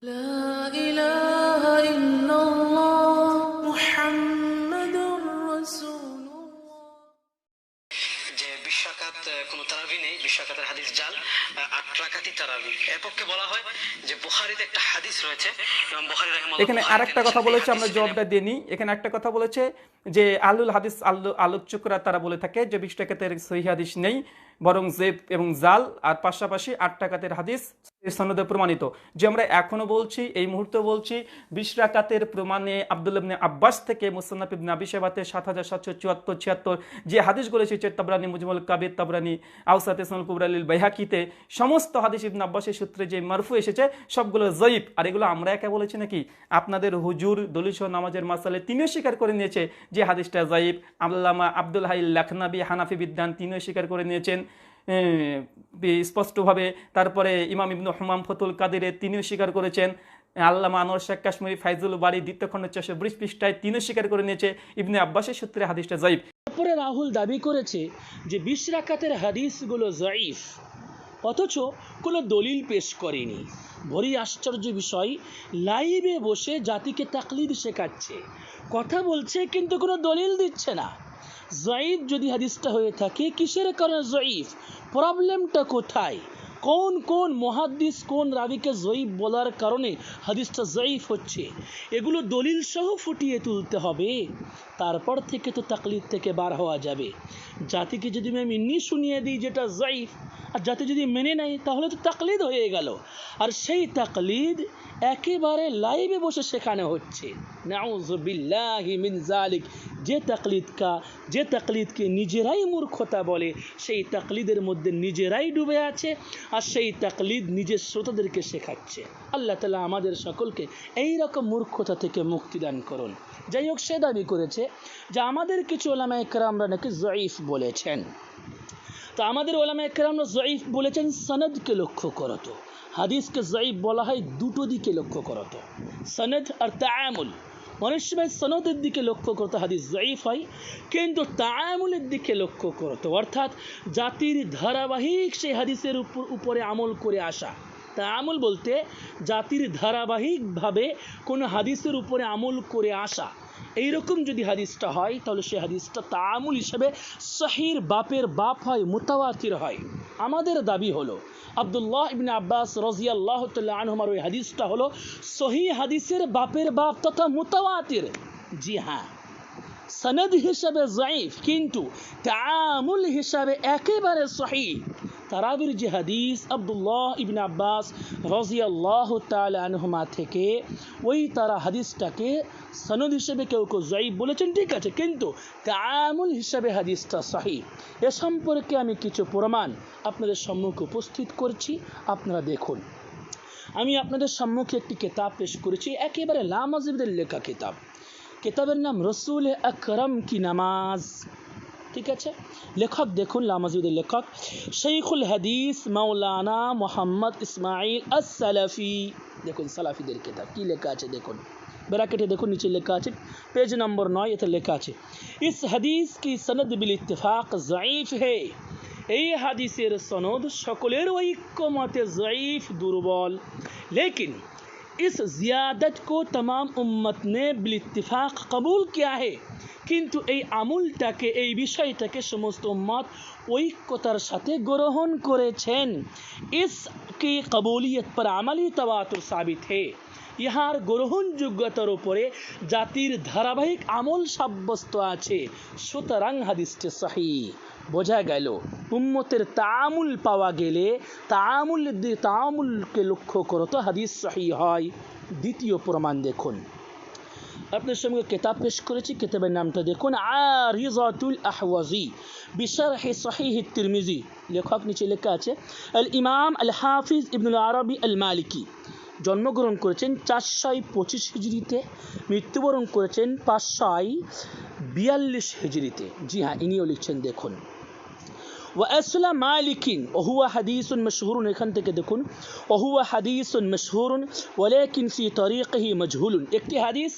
لا إله إلا الله محمد رسول الله যে বিশ্বকাত কোনো তারাবি নেই, বিশ্বকাতের হাদিস জাল, ৮ রাকাতই তারাবি। এর পক্ষে বলা হয় যে বুখারীতে একটা হাদিস রয়েছে, ইমাম বুখারী রাহিমাহুল্লাহ এখানে আরেকটা কথা বলেছে, আমরা জবাবটা দিয়ে নিই। এখানে একটা কথা বলেছে যে আলুল হাদিস আলোচকরা তারা বলে থাকে যে 20 রাকাতের সহিহ হাদিস নেই, বরং জেব এবং জাল আর পাশাপাশি 8 রাকাতের হাদিস সনদে প্রমাণিত। যে আমরা এখনো বলছি, এই মুহূর্তে বলছি 20 রাকাতের প্রমাণে আব্দুল্লাহ ইবনে আব্বাস থেকে মুসনাদ ইবনে আবি শাইবাতে 7774 76 যে হাদিসগুলো এসেছে, তাবরানী মুজমাল কাবির, তাবরানী আওসাতে সুনান কুবরা লিল বাইহাকিতে, সমস্ত হাদিস ইবনে আব্বাসের সূত্রে যে মারফু এসেছে সবগুলো যঈফ। আর এগুলো আমরা একা বলেছি নাকি? আপনাদের হুজুর দলিল সহ নামাজের মাসালে তিনিও স্বীকার করে নিয়েছে যে হাদিসটা যঈফ। আল্লামা আব্দুল হাই লাখনাবী হানাফি বিদ্যান তিনিও স্বীকার করে নিয়েছেন স্পষ্টভাবে। তারপরে ইমাম ইবনু হুমাম ফতুল কাদিরে তিনিও স্বীকার করেছেন। আল্লামা আনোয়ার শেখ কাশ্মীরি ফাইজুল বাড়ি দ্বিতীয় খণ্ড 420 পৃষ্ঠায় তিনিও স্বীকার করে নিয়েছে ইবনে আব্বাসের সূত্রে হাদিসটা যঈফ। তারপরে রাহুল দাবি করেছে যে 20 রাকাতের হাদিসগুলো যঈফ, অথচ কোনো দলিল পেশ করেনি। বড়ই আশ্চর্য বিষয়, লাইভে বসে জাতিকে তাকলিদ শেখাচ্ছে, কথা বলছে কিন্তু কোনো দলিল দিচ্ছে না। যঈফ যদি হাদিসটা হয়ে থাকে, কিসের কারণে যঈফ? প্রবলেমটা কোথায়? কোন কোন মুহাদ্দিস কোন রাবিকে যঈফ বলার কারণে হাদিসটা যঈফ হচ্ছে? এগুলো দলিল সহ ফুটিয়ে তুলতে হবে, তারপর থেকে তো তাকলিদ থেকে বার হওয়া যাবে। জাতিকে যদি আমি এমনি শুনিয়ে দিই যেটা যঈফ, আর জাতি যদি মেনে নেয়, তাহলে তো তাকলিদ হয়ে গেল। আর সেই তাকলিদ একেবারে লাইভে বসে শেখানো হচ্ছে। নাউযু বিল্লাহি মিন যালিক। যে তাকলিদকে নিজেরাই মূর্খতা বলে, সেই তাকলিদের মধ্যে নিজেরাই ডুবে আছে, আর সেই তাকলিদ নিজের শ্রোতাদেরকে শেখাচ্ছে। আল্লাহ তাআলা আমাদের সকলকে এই রকম মূর্খতা থেকে মুক্তি দান করুন। যাই হোক, সে দাবি করেছে যে আমাদের কিছু উলামায়ে কেরামরা নাকি যঈফ বলেছেন। তো আমাদের উলামায়ে কেরামরা যঈফ বলেছেন, সনদকে লক্ষ্য করো তো। হাদিসকে যঈফ বলা হয় দুটো দিকে লক্ষ্য করো তো, সনদ আর তাআমুল। অনেক সময় সনদের দিকে লক্ষ্য করতে হাদিস যঈফ হয়, কিন্তু তাআমুলের দিকে লক্ষ্য করতে, অর্থাৎ জাতির ধারাবাহিক সেই হাদিসের উপরে আমল করে আসা। তাআমুল বলতে জাতির ধারাবাহিকভাবে কোনো হাদিসের উপরে আমল করে আসা। এইরকম যদি হাদিসটা হয়, তাহলে সেই হাদিসটা তাআমুল হিসেবে সহির বাপের বাপ হয়, মুতাওয়াতির হয়। আমাদের দাবি হলো আব্দুল্লাহ ইবনে আব্বাস রাদিয়াল্লাহু তাআলা আনহুমার ওই হাদিসটা হলো সহিহ হাদিসের বাপের বাপ তথা মুতাওয়াতির। জি হ্যাঁ, সনদ হিসাবে যঈফ, কিন্তু তাআমুল হিসাবে একেবারে সহিহ। তারাবির যে হাদিস আব্দুল্লাহ ইবনে আব্বাস রাদিয়াল্লাহু তাআলা আনহুমা থেকে, ওই তারা হাদিসটাকে সনদ হিসেবে কেউ কেউ যঈফ বলেছেন, ঠিক আছে, কিন্তু তাআমুল হিসাবে হাদিসটা সহিহ। এ সম্পর্কে আমি কিছু প্রমাণ আপনাদের সম্মুখে উপস্থিত করছি, আপনারা দেখুন। আমি আপনাদের সম্মুখে একটি কিতাব পেশ করেছি, একেবারে লামাযিবদের লেখা কিতাব। কিতাবের নাম রসুল আকরম কি নামাজ। ঠিক আছে, লেখক দেখুন, লামাযিবদের লেখক শাইখুল হাদিস মাওলানা মোহাম্মদ ইসমাইল আস-সালাফি। দেখুন সালাফিদের কিতাব কি লেখা আছে, দেখুন ব্র্যাকেটে দেখুন, নিচে লেখা আছে পেজ নম্বর 9, এতে লেখা আছে ইস হাদিস কি সনদ বিল ইত্তেফাক যঈফ হে। এই হাদিসের সনদ সকলের ঐক্যমতে যঈফ, দুর্বল, लेकिन इस ज़ियादत को तमाम उम्मत ने बिल इत्तिफाक कबूल किया है। কিন্তু এই আমলটাকে, এই বিষয়টাকে সমস্ত উম্মত ঐক্যতার সাথে গ্রহণ করেছেন। इसकी कबूलियत पर अमली तवातुर साबित है। ইহার গ্রহণযোগ্যতার উপরে জাতির ধারাবাহিক আমল সাব্যস্ত আছে, সুতরাং হাদিসটি সহিহ। বোঝা গেল, উম্মতের তাআমুল পাওয়া গেলে তাআমুলকে লক্ষ্য করো তো হাদিস সহিহ হয়। দ্বিতীয় প্রমাণ দেখুন, আপনার সঙ্গে কিতাব পেশ করেছি, কিতাবের নামটা দেখুন আরিজাতুল আহওয়াজি বিশরহ সহিহ তিরমিজি। লেখক নিচে লেখা আছে আল ইমাম আল হাফিজ ইবনুল আরবি আল মালিকি। জন্মগ্রহণ করেছেন 425 হিজরিতে, মৃত্যুবরণ করেছেন 542 হিজরিতে। জি হ্যাঁ, ইনিও লিখছেন, দেখুন وأصل مالك وهو حديث مشهور। এখান থেকে দেখুন وهو حديث مشهور ولكن في طريقه مجهول। একটি হাদিস,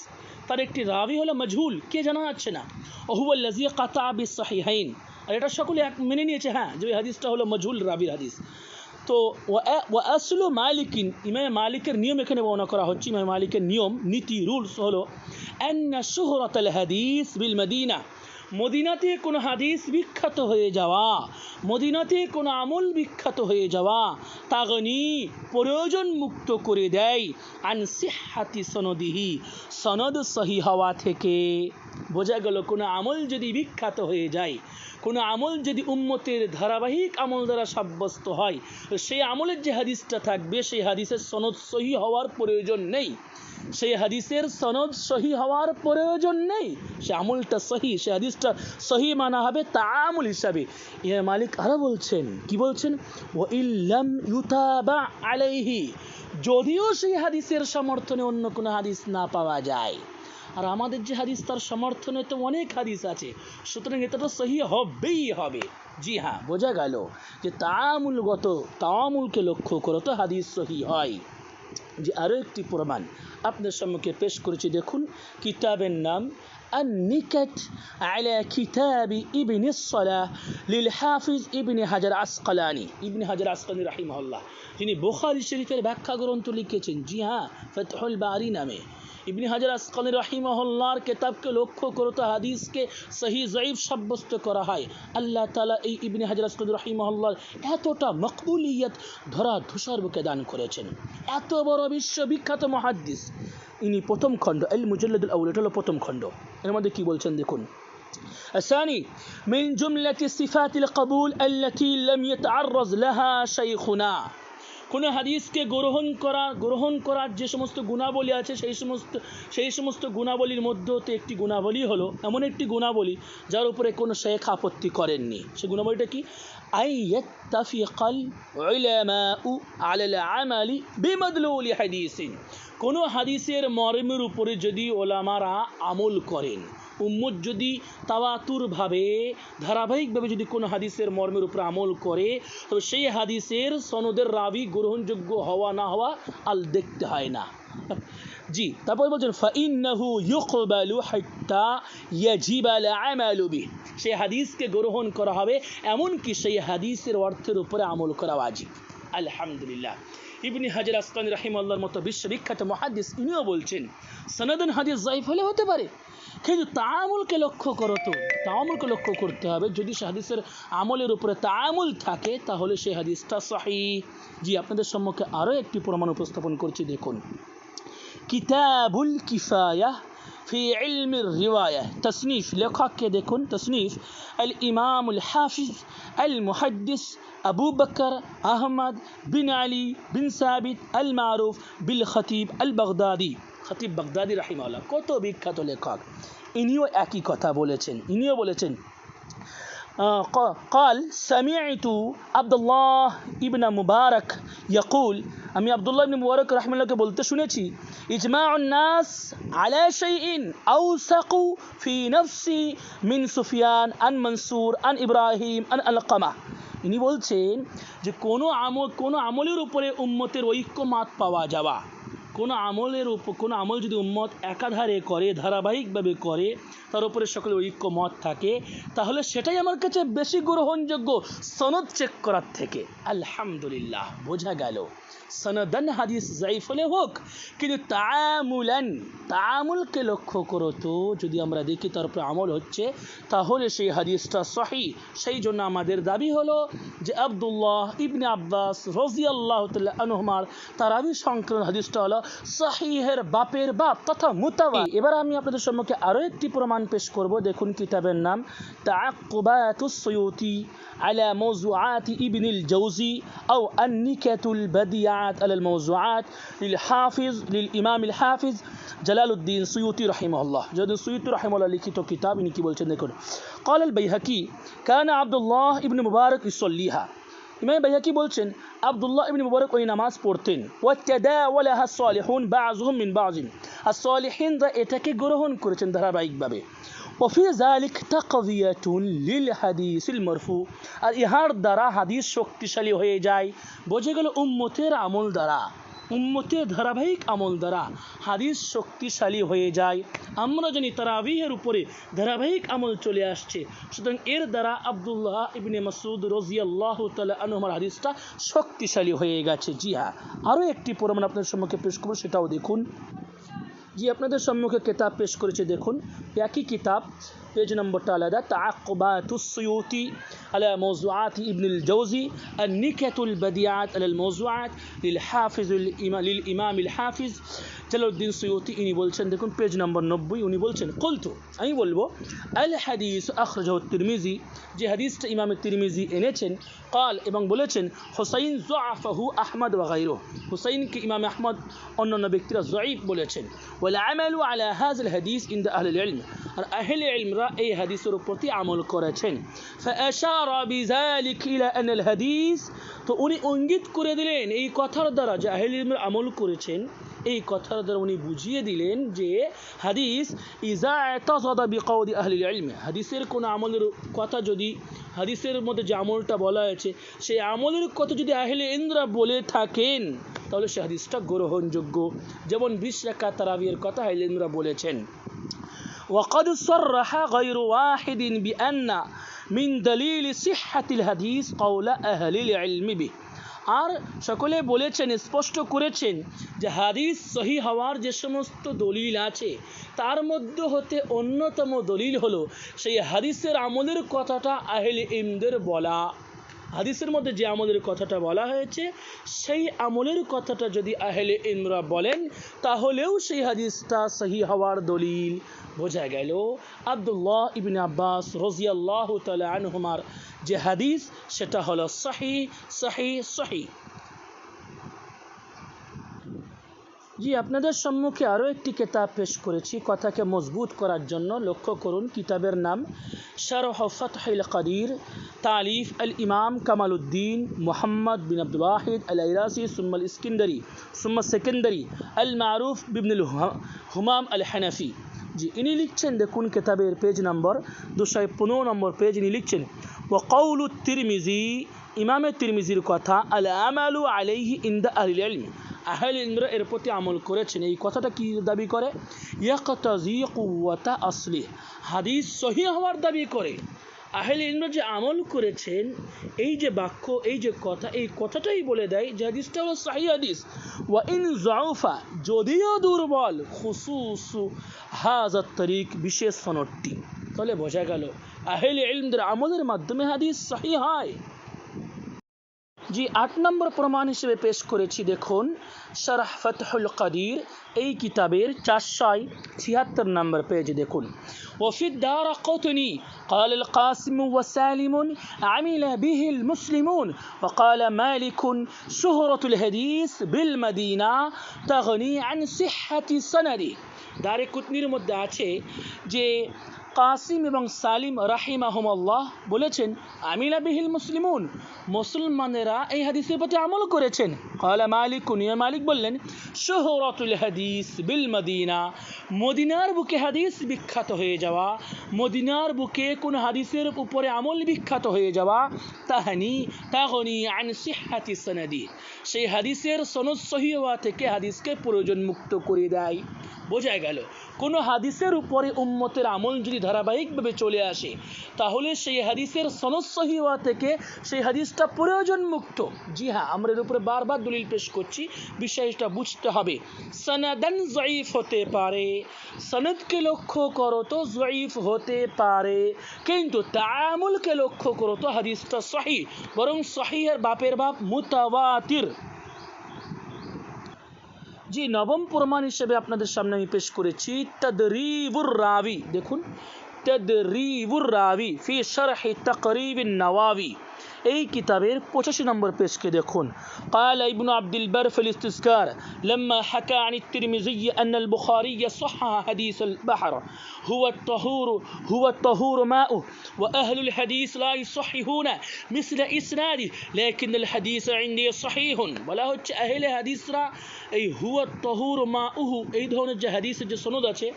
তার একটি রাবি হলো মজহুল, কে জানা যাচ্ছে না। وهو الذي قطع بالصحيحين। আর এটা সকলে মেনে নিয়েছে, হ্যাঁ, যে হাদিসটা হলো মজহুল রাবির হাদিস। তো ওয়াসলু মালিকিন, ইমাম মালিকের নিয়ম এখানে বর্ণনা করা হচ্ছে। ইমাম মালিকের নিয়ম, নীতি, রুলস হলো আন্না শুহরাতাল হাদিস বিল মদিনা, মদিনাতে কোনো হাদিস বিখ্যাত হয়ে যাওয়া, মদিনাতে কোনো আমল বিখ্যাত হয়ে যাওয়া, তাগনি প্রয়োজন মুক্ত করে দেয় আন সিহহাতি সনদিহি, সনদ সহি হওয়া থেকে। বোঝা গেল কোনো আমল যদি বিখ্যাত হয়ে যায়, কোনো আমল যদি উম্মতের ধারাবাহিক আমল দ্বারা সাব্যস্ত হয়, সেই আমলের যে হাদিসটা থাকবে সেই হাদিসের সনদ সহি হওয়ার প্রয়োজন নেই, সেই হাদিসের সনদ সহি হওয়ার প্রয়োজন নেই, সে আমলটা সহি, সে হাদিসটা সহি মানা হবে তাআমুল হিসাবে। ইমাম মালিক আরো বলছেন, কি বলছেন, ওয়া ইল্লাম ইউতাবা আলাইহি, যদিও সেই হাদিসের সমর্থনে অন্য কোনো হাদিস না পাওয়া যায়। আর আমাদের যে হাদিস তার সমর্থনে তো অনেক হাদিস আছে, সুতরাং এটা তো সহি হবেই হবে। জি হ্যাঁ, বোঝা গেল যে তাআমুলকে লক্ষ্য করে তো হাদিস সহি হয়। যে আরও একটি প্রমাণ আপনার সম্মুখে পেশ করেছি, দেখুন কিতাবের নাম النكت على كتاب ابن الصلاة للحافظ ابن حجر আসকালানি, ইবনে হাজার আসকালানি রাহিমাহুল্লাহ, যিনি বুখারী শরীফের ব্যাখ্যা গ্রন্থ লিখেছেন। জি হ্যাঁ, ফাতহুল বারি নামে ইবনে হাজার আসকালানি রাহিমাহুল্লাহর কিতাবকে লক্ষ্য করে তো হাদিসকে সহি জয়ীফ সাব্যস্ত করা হয়। আল্লাহ তাআলা এই ইবনে হাজার আসকালানি রাহিমাহুল্লাহর এতটা মকবুলিয়ত ধরা ধূসর বুকে দান করেছেন, এত বড় বিশ্ববিখ্যাত মুহাদ্দিস। ইনি প্রথম খণ্ড আল মুজাল্লাদুল আউয়াল, এটা হলো প্রথম খণ্ড। এর মধ্যে কি বলছেন দেখুন, الثاني من جملة صفات القبول التي لم يتعرض لها شيخنا, কোনো হাদিসকে গ্রহণ করার যে সমস্ত গুণাবলী আছে সেই সমস্ত গুণাবলীর মধ্যে একটি গুণাবলী হলো, এমন একটি গুণাবলী যার উপরে কোনো শেখ আপত্তি করেননি। সে গুণাবলীটা কি, আইয়াত্তাফিকাল উলামাউ আলাল আমালি বিমাদলুল হাদিসিন, কোনো হাদিসের মর্মের উপরে যদি ওলামারা আমল করেন, উম্মত যদি তাওয়াতুরভাবে ধারাবাহিকভাবে যদি কোনো হাদিসের মর্মের উপর আমল করে, তবে সেই হাদিসের সনদের রাবি গ্রহণযোগ্য হওয়া না হওয়া আল দেখতে হয় না। জি, তারপর বলছেন ফাইন্নাহু ইউকবালু হাত্তা ইয়াজিবা আল আমালু বিহি, সেই হাদিসকে গ্রহণ করা হবে এমনকি সেই হাদিসের অর্থের উপরে আমল করা ওয়াজিব। আলহামদুলিল্লাহ, ইবনে হাজার আসকালানি রাহিমাহুল্লাহর মতো বিশ্ববিখ্যাত মুহাদ্দিস ইনিও বলছেন সনদন হাদিস যায়িফ হলে হতে পারে, কিন্তু তাআমুলকে লক্ষ্য করো, তো তাআমুলকে লক্ষ্য করতে হবে। যদি সে হাদিসের আমলের উপরে তাআমুল থাকে তাহলে সেই হাদিসটা সহিহ। জি, আপনাদের সম্মুখে আরও একটি প্রমাণ উপস্থাপন করছি, দেখুন কিতাবুল কিফায়া ফি ইলমির রিওয়ায়া, তসনিফ লেখককে দেখুন, তসনিফ আল ইমামুল হাফিজ আল মুহাদ্দিস আবু বকর আহমদ বিন আলী বিন সাবিত আল মারুফ বিল খতিব আল বাগদাদি, খতিব বাগদাদি রাহিমাহুল্লাহ, কত বিখ্যাত লেখক। ইনিও একই কথা বলেছেন, ইনিও বলেছেন قال سمعت عبد الله ابن مبارك يقول, আমি আব্দুল্লাহ ইবনে মুবারক রাহিমাহুল্লাহকে বলতে শুনেছি, ইজমাউন নাস আলা শাইইন আওসাকু ফি নফসি মিন সুফিয়ান আন মনসুর আন ইব্রাহিম আন আলকামা। ইনি বলছেন যে কোনো আমলের উপরে উম্মতের ঐক্যমত পাওয়া যাওয়া, কোনো আমল যদি উম্মত একাধারে করে, ধারাবাহিকভাবে করে, তার উপরে সকলে ঐক্যমত থাকে, তাহলে সেটাই আমার কাছে বেশি গ্রহণযোগ্য সনদ চেক করার থেকে। আলহামদুলিল্লাহ, বোঝা গেল সনদান হাদিস যায়িফ হলে হোক, কিন্তু তাআমুলকে লক্ষ্য করো তো যদি আমরা দেখি তার উপরে আমল হচ্ছে, তাহলে সেই হাদিসটা সহিহ। সেই জন্য আমাদের দাবি হলো যে আব্দুল্লাহ ইবনে আব্বাস রাদিয়াল্লাহু তাআলা আনহুমার তারাবি সংক্রান্ত হাদিসটা হলো সহিহের বাপের বাপ তথা মুতাওয়াতির। এবার আমি আপনাদের সম্মুখে আরও একটি প্রমাণ পেশ করব, দেখুন কিতাবের নাম তাআক্কুবাতুস সুয়ুতি আলা মাওযুআত ইবনুল জাওজি আও আন-নিকাতুল বাদিয়াত আলাল মাওযুআত লিল ইমাম আল হাফিজ জালালউদ্দিন সুয়ুতি রাহিমাহুল্লাহ। যদি সুয়ুতি রাহিমাহুল্লাহ লিখিত কিতাব, ইনি কি বলছেন দেখুন, قال البيهقي كان عبد الله ابن مبارك يصليها, ইমাম বাইহাকি বলছেন আব্দুল্লাহ ইবনে মুবারক ওই নামাজ পড়তেন, ওয়াতাদাওয়ালাহা সালিহুন বাযুহুম মিন বাযিন, আর সালিহিনরা এটাকে গ্রহণ করেছেন ধারাবাহিকভাবে। ওফি যালিক তাকভিয়াতুন লিল হাদিসিল মারফু, আর ইহার দ্বারা হাদিস শক্তিশালী হয়ে যায়। বোঝা গেল উম্মতের আমল দ্বারা উম্মতের ধারাবাহিক আমল দ্বারা হাদিস শক্তিশালী হয়ে যায়। আমরা জানি তারাবিহের উপরে ধারাবাহিক আমল চলে আসছে, সুতরাং এর দ্বারা আব্দুল্লাহ ইবনে মাসউদ রাদিয়াল্লাহু তাআলা আনহুর হাদিসটা শক্তিশালী হয়ে গেছে। জি হ্যাঁ, আরও একটি প্রমাণ আপনাদের সম্মুখে পেশ করব, সেটাও দেখুন। জি, আপনাদের সম্মুখে কিতাব পেশ করেছে, দেখুন একই কিতাব, পেজ নম্বরটা আলাদা। তাআকুবাতুস সুয়ুতি আলা মাওজুআত ইবনুল জাওজি আন-নিকাতুল বাদিআত আলাল মাওজুআত লিল ইমাম আল হাফিজ জালালউদ্দিন সুয়ুতি। ইনি বলছেন, দেখুন পেজ নম্বর 90, উনি বলছেন কুলতু, আমি বলবো, আল হাদিস আখরাজাহু তিরমিজি, যে হাদিসটা ইমাম তিরমিজি এনেছেন, قال এবং বলেছেন হুসাইন যআফাহু আহমদ ওয়া গায়রুহু, হুসাইনকে ইমাম আহমদ অন্যান্য ব্যক্তিরা যঈফ বলেছেন। ওয়াল আমালু আলা হাযাল হাদিস ইনদা আহলিল ইলম, আর আহলে ইলমরা এই হাদিসের প্রতি আমল করেছেন। ফাআশারা বিযালিক ইলা আন আল হাদিস, তো উনি ইঙ্গিত করে দিলেন এই কথার দ্বারা যে আহলে ইলমরা আমল করেছেন, এই কথার দ্বারা উনি বুঝিয়ে দিলেন যে হাদিস ইজা ইতাযাদা বিকাউলি আহলিল ইলম, হাদিসের কোন আমলের কথা যদি, হাদিসের মধ্যে যে আমলটা বলা হয়েছে সেই আমলের কথা যদি আহলে ইলমরা বলে থাকেন, তাহলে সেই হাদিসটা গ্রহণযোগ্য। যেমন 20 রাকাত তারাবির কথা আহলে ইলমরা বলেছেন। وقد صرح غير واحد بأن من دليل صحة الحديث قول أهل العلم به, আর সকলে বলেছেন, স্পষ্ট করেছেন যে হাদিস সহিহ হওয়ার যে সমস্ত দলিল আছে তার মধ্যে হতে অন্যতম দলিল হলো সেই হাদিসের আমলের কথাটা আহলে ইলমদের বলা। হাদিসের মধ্যে যে আমলের কথাটা বলা হয়েছে সেই আমলের কথাটা যদি আহলে ইলমরা বলেন, তাহলেও সেই হাদিসটা সহিহ হওয়ার দলিল। বোঝা গেল আব্দুল্লাহ ইবনে আব্বাস রাদিয়াল্লাহু তাআলা আনহুমার যে হাদিস সেটা হলো সহিহ সহিহ সহিহ। জি, আপনাদের সম্মুখে আরও একটি কিতাব পেশ করেছি কথাকে মজবুত করার জন্য। লক্ষ্য করুন, কিতাবের নাম শারহ ফাতহুল কাদির, তালিফ আল ইমাম কামালউদ্দিন মুহাম্মদ বিন আব্দুল ওয়াহিদ আল ইরাসি সুম্মা আল ইস্কিন্দারি সুম্মা সেকেন্দারি আল মারুফ বিবনুল হুমাম আল হানাফি। জি, ইনি লিখছেন, দেখুন কিতাবের পেজ নম্বর 215 নম্বর পেজ, ইনি লিখছেন ওয়া কাউলুত তিরমিজি, ইমামে তিরমিজির কথা, আল আমালু আলাইহি ইনদা আহলিল ইলম, আহলে ইলমরা এর প্রতি আমল করেছেন। এই কথাটা কি দাবি করে? ইয়াকতাজি কুওয়াতা আসলি, হাদিস সহিহ হওয়ার দাবি করে। আহলে ইলমরা যে আমল করেছেন, এই যে বাক্য, এই যে কথা, এই কথাটাই বলে দেয় যে হাদিসটা হলো সহিহ হাদিস। ওয়া ইন যাউফা, যদিও দুর্বল, খুসুসু হাযাত তরিক, বিশেষ সনদটি। তাহলে বোঝা গেল আহলে ইলমদের আমলের মাধ্যমে হাদিস সহিহ হয়। জি, 8 নম্বর প্রমাণ হিসেবে পেশ করেছি, দেখুন শারহ ফাতহুল কাদির, এই কিতাবের 476 নম্বর পেজ, দেখুন وفي الدارقطني قال القاسم وسالم عمل به المسلمون وقال مالك شهرة الحديث بالمدينة تغني عن صحة سنده। দারকুতনির মধ্যে আছে যে কাসিম এবং সালিম রাহিমাহুমুল্লাহ বলেছেন আমিলা বিহিল মুসলিমুন, মুসলমানেরা এই হাদিসের প্রতি আমল করেছেন। ক্বালা মালিকুন, মালিক বললেন শুহরাতুল হাদিস বিল মদিনা, মদিনার বুকে হাদিস বিখ্যাত হয়ে যাওয়া, মদিনার বুকে কোন হাদিসের উপরে আমল বিখ্যাত হয়ে যাওয়া, তাগনি আন সিহহাতি সনদি, সেই হাদিসের সনদ সহিহ হওয়া থেকে হাদিসকে প্রয়োজন মুক্ত করে দেয়। বোঝা গেল কোন হাদিসের উপরে উম্মতের আমল যদি ধারাবাহিকভাবে চলে আসে, তাহলে সেই হাদিসের সনদ সহিহ হওয়া থেকে সেই হাদিসটা প্রয়োজন মুক্ত। জি হ্যাঁ, আমরা এর উপরে বারবার দলিল পেশ করছি, বিষয়টা বুঝতে হবে। সনদান যঈফ হতে পারে, সনদকে লক্ষ্য করো তো যঈফ হতে পারে, কিন্তু তাআমুলকে লক্ষ্য করো তো হাদিসটা সহিহ, বরং সহিহের বাপের বাপ মুতাওয়াতির। জি, নবম প্রমাণ হিসেবে আপনাদের সামনে আমি পেশ করেছি তাদরিবুর রাবি, দেখুন তাদরিবুর রাবি ফি শারহ তাকরিবুন নওয়াবি, এই কিতাবের 85 নম্বর পেজকে দেখুন। قال ابن عبد البر في الاستذكار لما حكى عن الترمذي أن البخاري صحح حديث البحر هو الطهور ماؤه وأهل الحديث لا يصححون مثل إسناده لكن الحديث عندي صحيح ولا هو أهل حديث را এই হুয়া তহুর মাউহু, এই ধরনের যে হাদিসের যে সনদ আছে,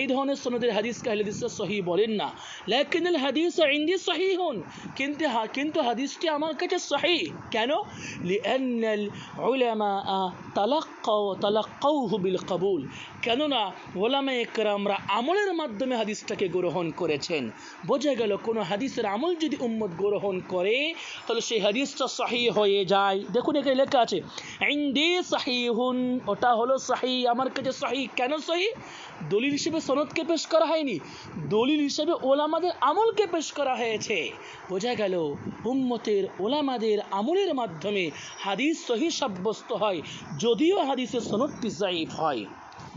এই ধরনের সনদের হাদিসকে আহলে হাদিসরা সহিহ বলেন না। লাকিনুল হাদিস ইনদি সহিহুন, কিন্তু হাদিসটি আমার কাছে সহিহ। কেন? লিআন্নাল উলামা তালাক্কাউহু বিল কবুল, কেননা ওলামায়ে কেরামরা আমলের মাধ্যমে হাদিসটাকে গ্রহণ করেছেন। বোঝা গেল কোনো হাদিসের আমল যদি উম্মত গ্রহণ করে তাহলে সেই হাদিসটা সহিহ হয়ে যায়। দেখুন এখানে লেখা আছে ইনদি সহিহুন, ওটা হলো সহিহ, আমার কাছে সহিহ। কেন সহিহ? দলিল হিসেবে সনদকে পেশ করা হয়নি, দলিল হিসেবে ওলামাদের আমলকে পেশ করা হয়েছে। বোঝা গেল উম্মতের ওলামাদের আমলের মাধ্যমে হাদিস সহিহ সাব্যস্ত হয়, যদিও হাদিসের সনদটি যায়ীফ হয়।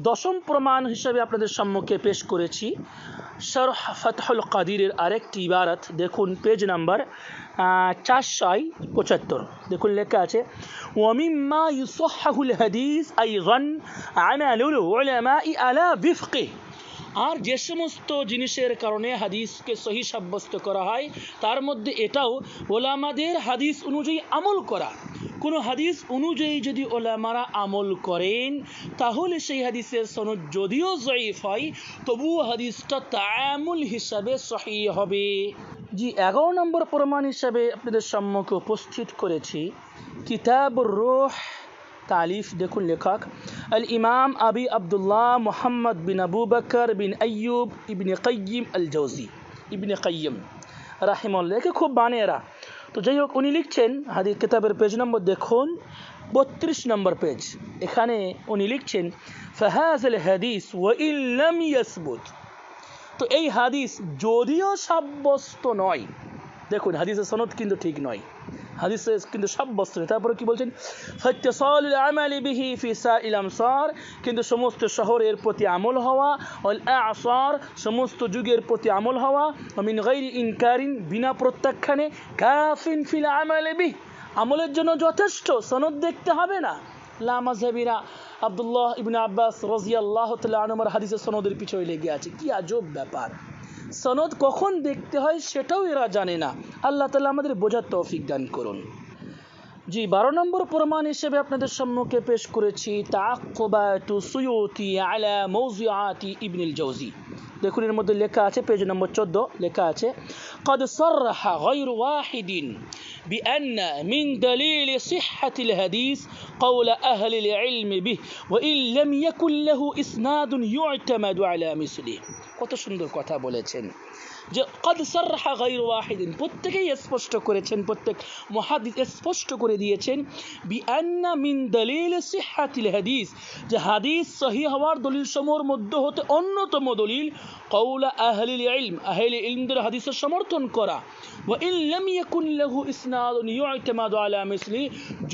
দশম প্রমাণ হিসেবে আপনাদের সম্মুখে পেশ করেছি শরহ ফাতহুল কাদিরের আরেকটি ইবারত। দেখুন পেজ নাম্বার 475। দেখুন লেখা আছে ওয়ামিম্মা ইউসাহহুল হাদিস আইযান আমালুল উলামাই আলা বিফকি, আর যে সমস্ত জিনিসের কারণে হাদিসকে সহিহ সাব্যস্ত করা হয় তার মধ্যে এটাও ওলামাদের হাদিস অনুযায়ী আমল করা। কোনো হাদিস অনুযায়ী যদি ওলামারা আমল করেন তাহলে সেই হাদিসের সনদ যদিও যঈফ হয় তবুও হাদিসটা তাআমুল হিসাবে সহিহ হবে। জি 11 নম্বর প্রমাণ হিসাবে আপনাদের সম্মুখে উপস্থিত করেছি কিতাবুর রূহ तालीफ। देखुन लेखक अल इमाम अबी अब्दुल्लाह मोहम्मद बिन अबू बकर बिन अय्यूब इब्न कय्यिम अल जौजी इब्न कय्यिम राहिमाहुल्लाह के खूब बानेरा। तो যাই হোক উনি লিখছেন হাদিস কিতাবের পেজ নম্বর দেখুন 32 নম্বর পেজ। এখানে উনি লিখছেন ফাহাযাল হাদিস ওয়া ইন লাম ইয়াসবুত, তো এই হাদিস যদিও সাব্যস্ত নয়, দেখুন হাদিসের সনদ কিন্তু ঠিক নয়, হাদিসে কিন্তু সাব্যস্ত নয়। তারপরে কি বলছেন ফাত্তাসালুল আমালি বিহি ফি সাইল আমসার, কিন্তু সমস্ত শহরের প্রতি আমল হওয়া, ওয়াল আ'সার সমস্ত যুগের প্রতি আমল হওয়া, ওয়া মিন গায়রি ইনকারিন বিনা প্রত্যাখ্যানে, কাফিন ফিল আমালি বিহি আমলের জন্য যথেষ্ট, সনদ দেখতে হবে না। লা মাযহাবিরা আব্দুল্লাহ ইবনে আব্বাস রাদিয়াল্লাহু তাআলা আনহুর হাদিসের সনদের পিছনে লেগে আছে। কি আজব ব্যাপার, সনদ কখন দেখতে হয় সেটাও এরা জানে না। আল্লাহ তাআলা আমাদের বোঝার তৌফিক দান করুন। জি 12 নম্বর প্রমাণ হিসেবে আপনাদের সম্মুখে পেশ করেছি তাআক্কুবাতু সুয়ুতি আলা মাওযিআতি ইবনুল জাওজি। দেখুন এর মধ্যে লেখা আছে পেজ নম্বর 14 লেখা আছে قد صرح غير واحد بأن من دليل صحة الحديث قول أهل العلم به وإن لم يكن له إسناد يعتمد على مثله। কত সুন্দর কথা বলেছেন যে قد صرح غير واحد, প্রত্যেকেই স্পষ্ট করেছেন, প্রত্যেক মুহাদ্দিস স্পষ্ট করে দিয়েছেন بأن من دليل صحة الحديث, যে হাদিস সহিহ হওয়ার দলিল সমূহের মধ্যে হতে অন্যতম দলিল قول أهل العلم, আহলে ইলমদের হাদিসের সমর্থন করা, وإن لم يكن له إسناد يعتمد على مثله,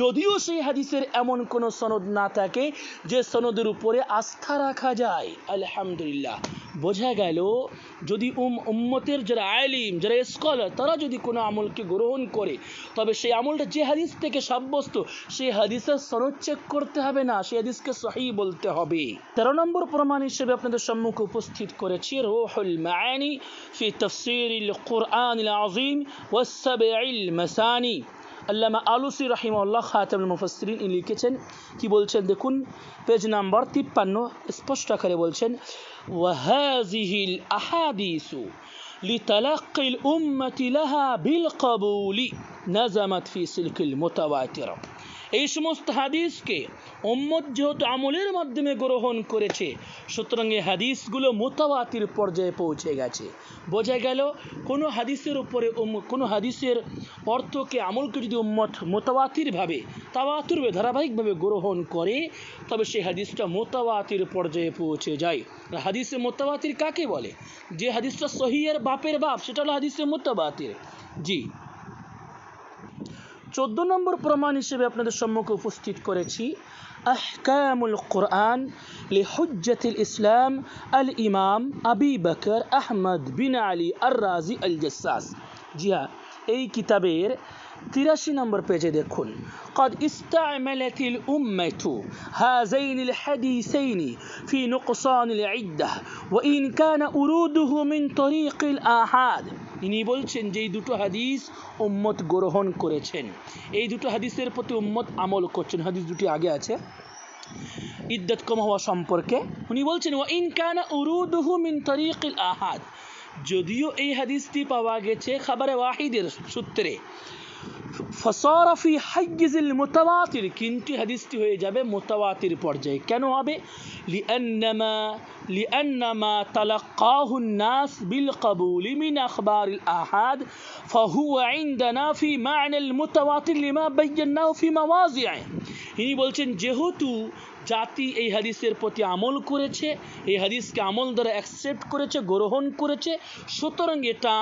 যদিও সেই হাদিসের এমন কোন সনদ না থাকে যে সনদের উপরে আস্থা রাখা যায়। আলহামদুলিল্লাহ, বোঝা গেল যদি উম্মতের যারা আলিম, যারা স্কলার, তারা যদি কোনো আমলকে গ্রহণ করে তবে সেই আমলটা যে হাদিস থেকে সাব্যস্ত সেই হাদিসের সনদ চেক করতে হবে না, সেই হাদিসকে সহিহ বলতে হবে। 13 নম্বর প্রমাণ হিসেবে আপনাদের সম্মুখে উপস্থিত করেছি রূহুল মাআনি ফি তাফসীরিল কুরআনিল আযীম ওয়াস সাবঈল মাসানি। আল্লামা আলুসি রাহিমাহুল্লাহ খাতামুল মুফাসসিরিন ইনি লিখেছেন, কি বলছেন দেখুন পেজ নাম্বার 53 স্পষ্ট আকারে বলছেন ওয়াহাযিহিল আহাদিসু লিতালাক্কিল উম্মতি লাহা বিল কবুলি নাযামাত ফি সিলকিল মুতাওয়াতির। এই সমস্ত হাদিসকে উম্মত যেহেতু আমলের মাধ্যমে গ্রহণ করেছে সুতরাং এই হাদিসগুলো মুতাওয়াতির পর্যায়ে পৌঁছে গেছে। বোঝা গেল কোনো হাদিসের উপরে কোনো হাদিসের অর্থকে আমলকে যদি উম্মত মুতাওয়াতিরভাবে তাওয়াতুরভাবে ধারাবাহিকভাবে গ্রহণ করে তবে সেই হাদিসটা মুতাওয়াতির পর্যায়ে পৌঁছে যায়। হাদিসে মুতাওয়াতির কাকে বলে? যে হাদিসটা সহিহের বাপের বাপ, সেটা হলো হাদিসে মুতাওয়াতির। জি 14 নম্বর প্রমাণ হিসেবে আপনাদের সম্মুখে উপস্থিত করেছি আহকামুল কুরআন লিহুজ্জাতিল ইসলাম আল ইমাম আবি বকর আহমদ বিন আলী আর রাজি আল জাসাস। জি হ্যাঁ, এই কিতাবের 83 নম্বর পেজে দেখুন قد استعملت الأمة هذين الحديثين في نقصان العدة وإن كان أروده من طريق الآحاد। ইনি বলছেন যে এই দুটো হাদিস উম্মত গ্রহণ করেছেন, এই দুটো হাদিসের প্রতি উম্মত আমল করছেন। হাদিস দুটি আগে আছে ইদ্দত কম হওয়া সম্পর্কে। উনি বলছেন ওয়া ইন কানা উরুদুহু মিন তারিকিল আহাদ, যদিও এই হাদিসটি পাওয়া গেছে খাবারে ওয়াহিদের সূত্রে, ফসারা ফি হাইজিল মুতাওয়াতির, কিন্তু হাদিসটি হয়ে যাবে মুতাওয়াতির পর্যায়ে। কেন হবে? লিআন্নামা তালাক্কাহু الناس بالقبول من اخبار الاحاد فهو عندنا في معنى المتواتر لما بيناه في مواضعه। ইনি বলছেন যেহেতু জাতি এই হাদিসের প্রতি আমল করেছে, এই হাদিসকে আমল দ্বারা অ্যাকসেপ্ট করেছে, গ্রহণ করেছে, সুতরাং এটা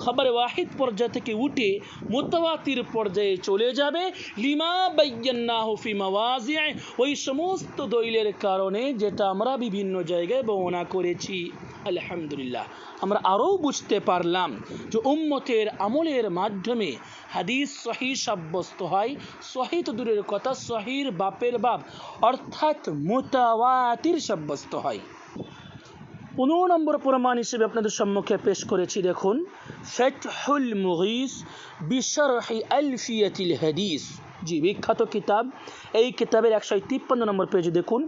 খবর ওয়াহিদ পর্যায় থেকে উঠে মুতাওয়াতির পর্যায়ে চলে যাবে। লিমা বায়্যান্নাহু ফি মাওয়াজিআ, ওই সমস্ত দলিলের কারণে যেটা আমরা বিভিন্ন জায়গায় বর্ণনা করেছি। আলহামদুলিল্লাহ, আমরা আরও বুঝতে পারলাম যে উম্মতের আমলের মাধ্যমে হাদিস সহিহ সাব্যস্ত হয়। সহিহ তো দূরের কথা, সহিহর বাপের বাপ অর্থাৎ মুতাওয়াতির সাব্যস্ত হয়। 15 নম্বর প্রমাণ হিসেবে আপনাদের সম্মুখে পেশ করেছি, দেখুন ফাতহুল মুগীস বিশরহি আলফিয়াতিল হাদিস, জি বিখ্যাত কিতাব। এই কিতাবের 153 নম্বর পেজে দেখুন,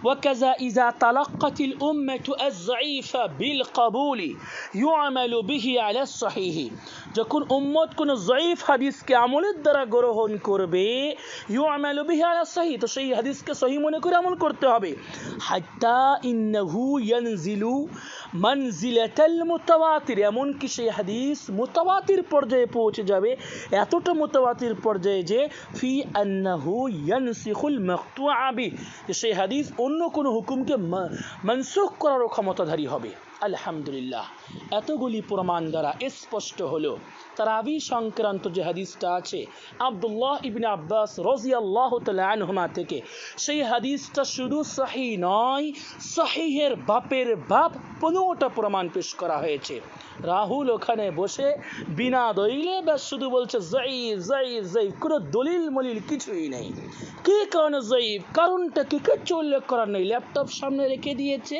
ওয়াকাযা ইযা তালাক্কাতিল উম্মাতু আয-যায়ীফা বিল কবুলি ইউআমালু বিহি আলা সহিহ, যখন উম্মত কোন যায়ীফ হাদিসকে আমলের দ্বারা গ্রহণ করবে, ইউআমালু বিহি আলা সহিহ, তো সেই হাদিসকে সহিহ মনে করে আমল করতে হবে। হাত্তা ইন্নাহু ইয়ানজিলু মানজিলাতাল মুতাওয়াতির, এমন কি সেই হাদিস মুতাওয়াতির পর্যায়ে পৌঁছে যাবে, এতটা মুতাওয়াতির পর্যায়ে যে ফি আন্নাহু ইয়ানসিখুল মাকতুআ বি, যে সেই হাদিস অন্য কোনো হুকুমকে মানসুখ করার ক্ষমতাধারী হবে। আলহামদুলিল্লাহ, এতগুলি প্রমাণ দ্বারা স্পষ্ট হলো তারাবি সংক্রান্ত যে হাদিসটা আছে আব্দুল্লাহ ইবনে আব্বাস রাদিয়াল্লাহু তাআলা আনহুমা থেকে, সেই হাদিসটা শুধু সহিহ নয়, সহিহের বাপের বাপ 15টা প্রমাণ পেশ করা হয়েছে। রাহুল ওখানে বসে বিনা দলিলে ব্যাস শুধু বলছে যায়ীফ যায়ীফ যায়ীফ, কোনো দলিল মলিল কিছুই নেই। কি কারণে যায়ীফ, কারণটা কি কিচ্ছু উল্লেখ করার নেই। ল্যাপটপ সামনে রেখে দিয়েছে,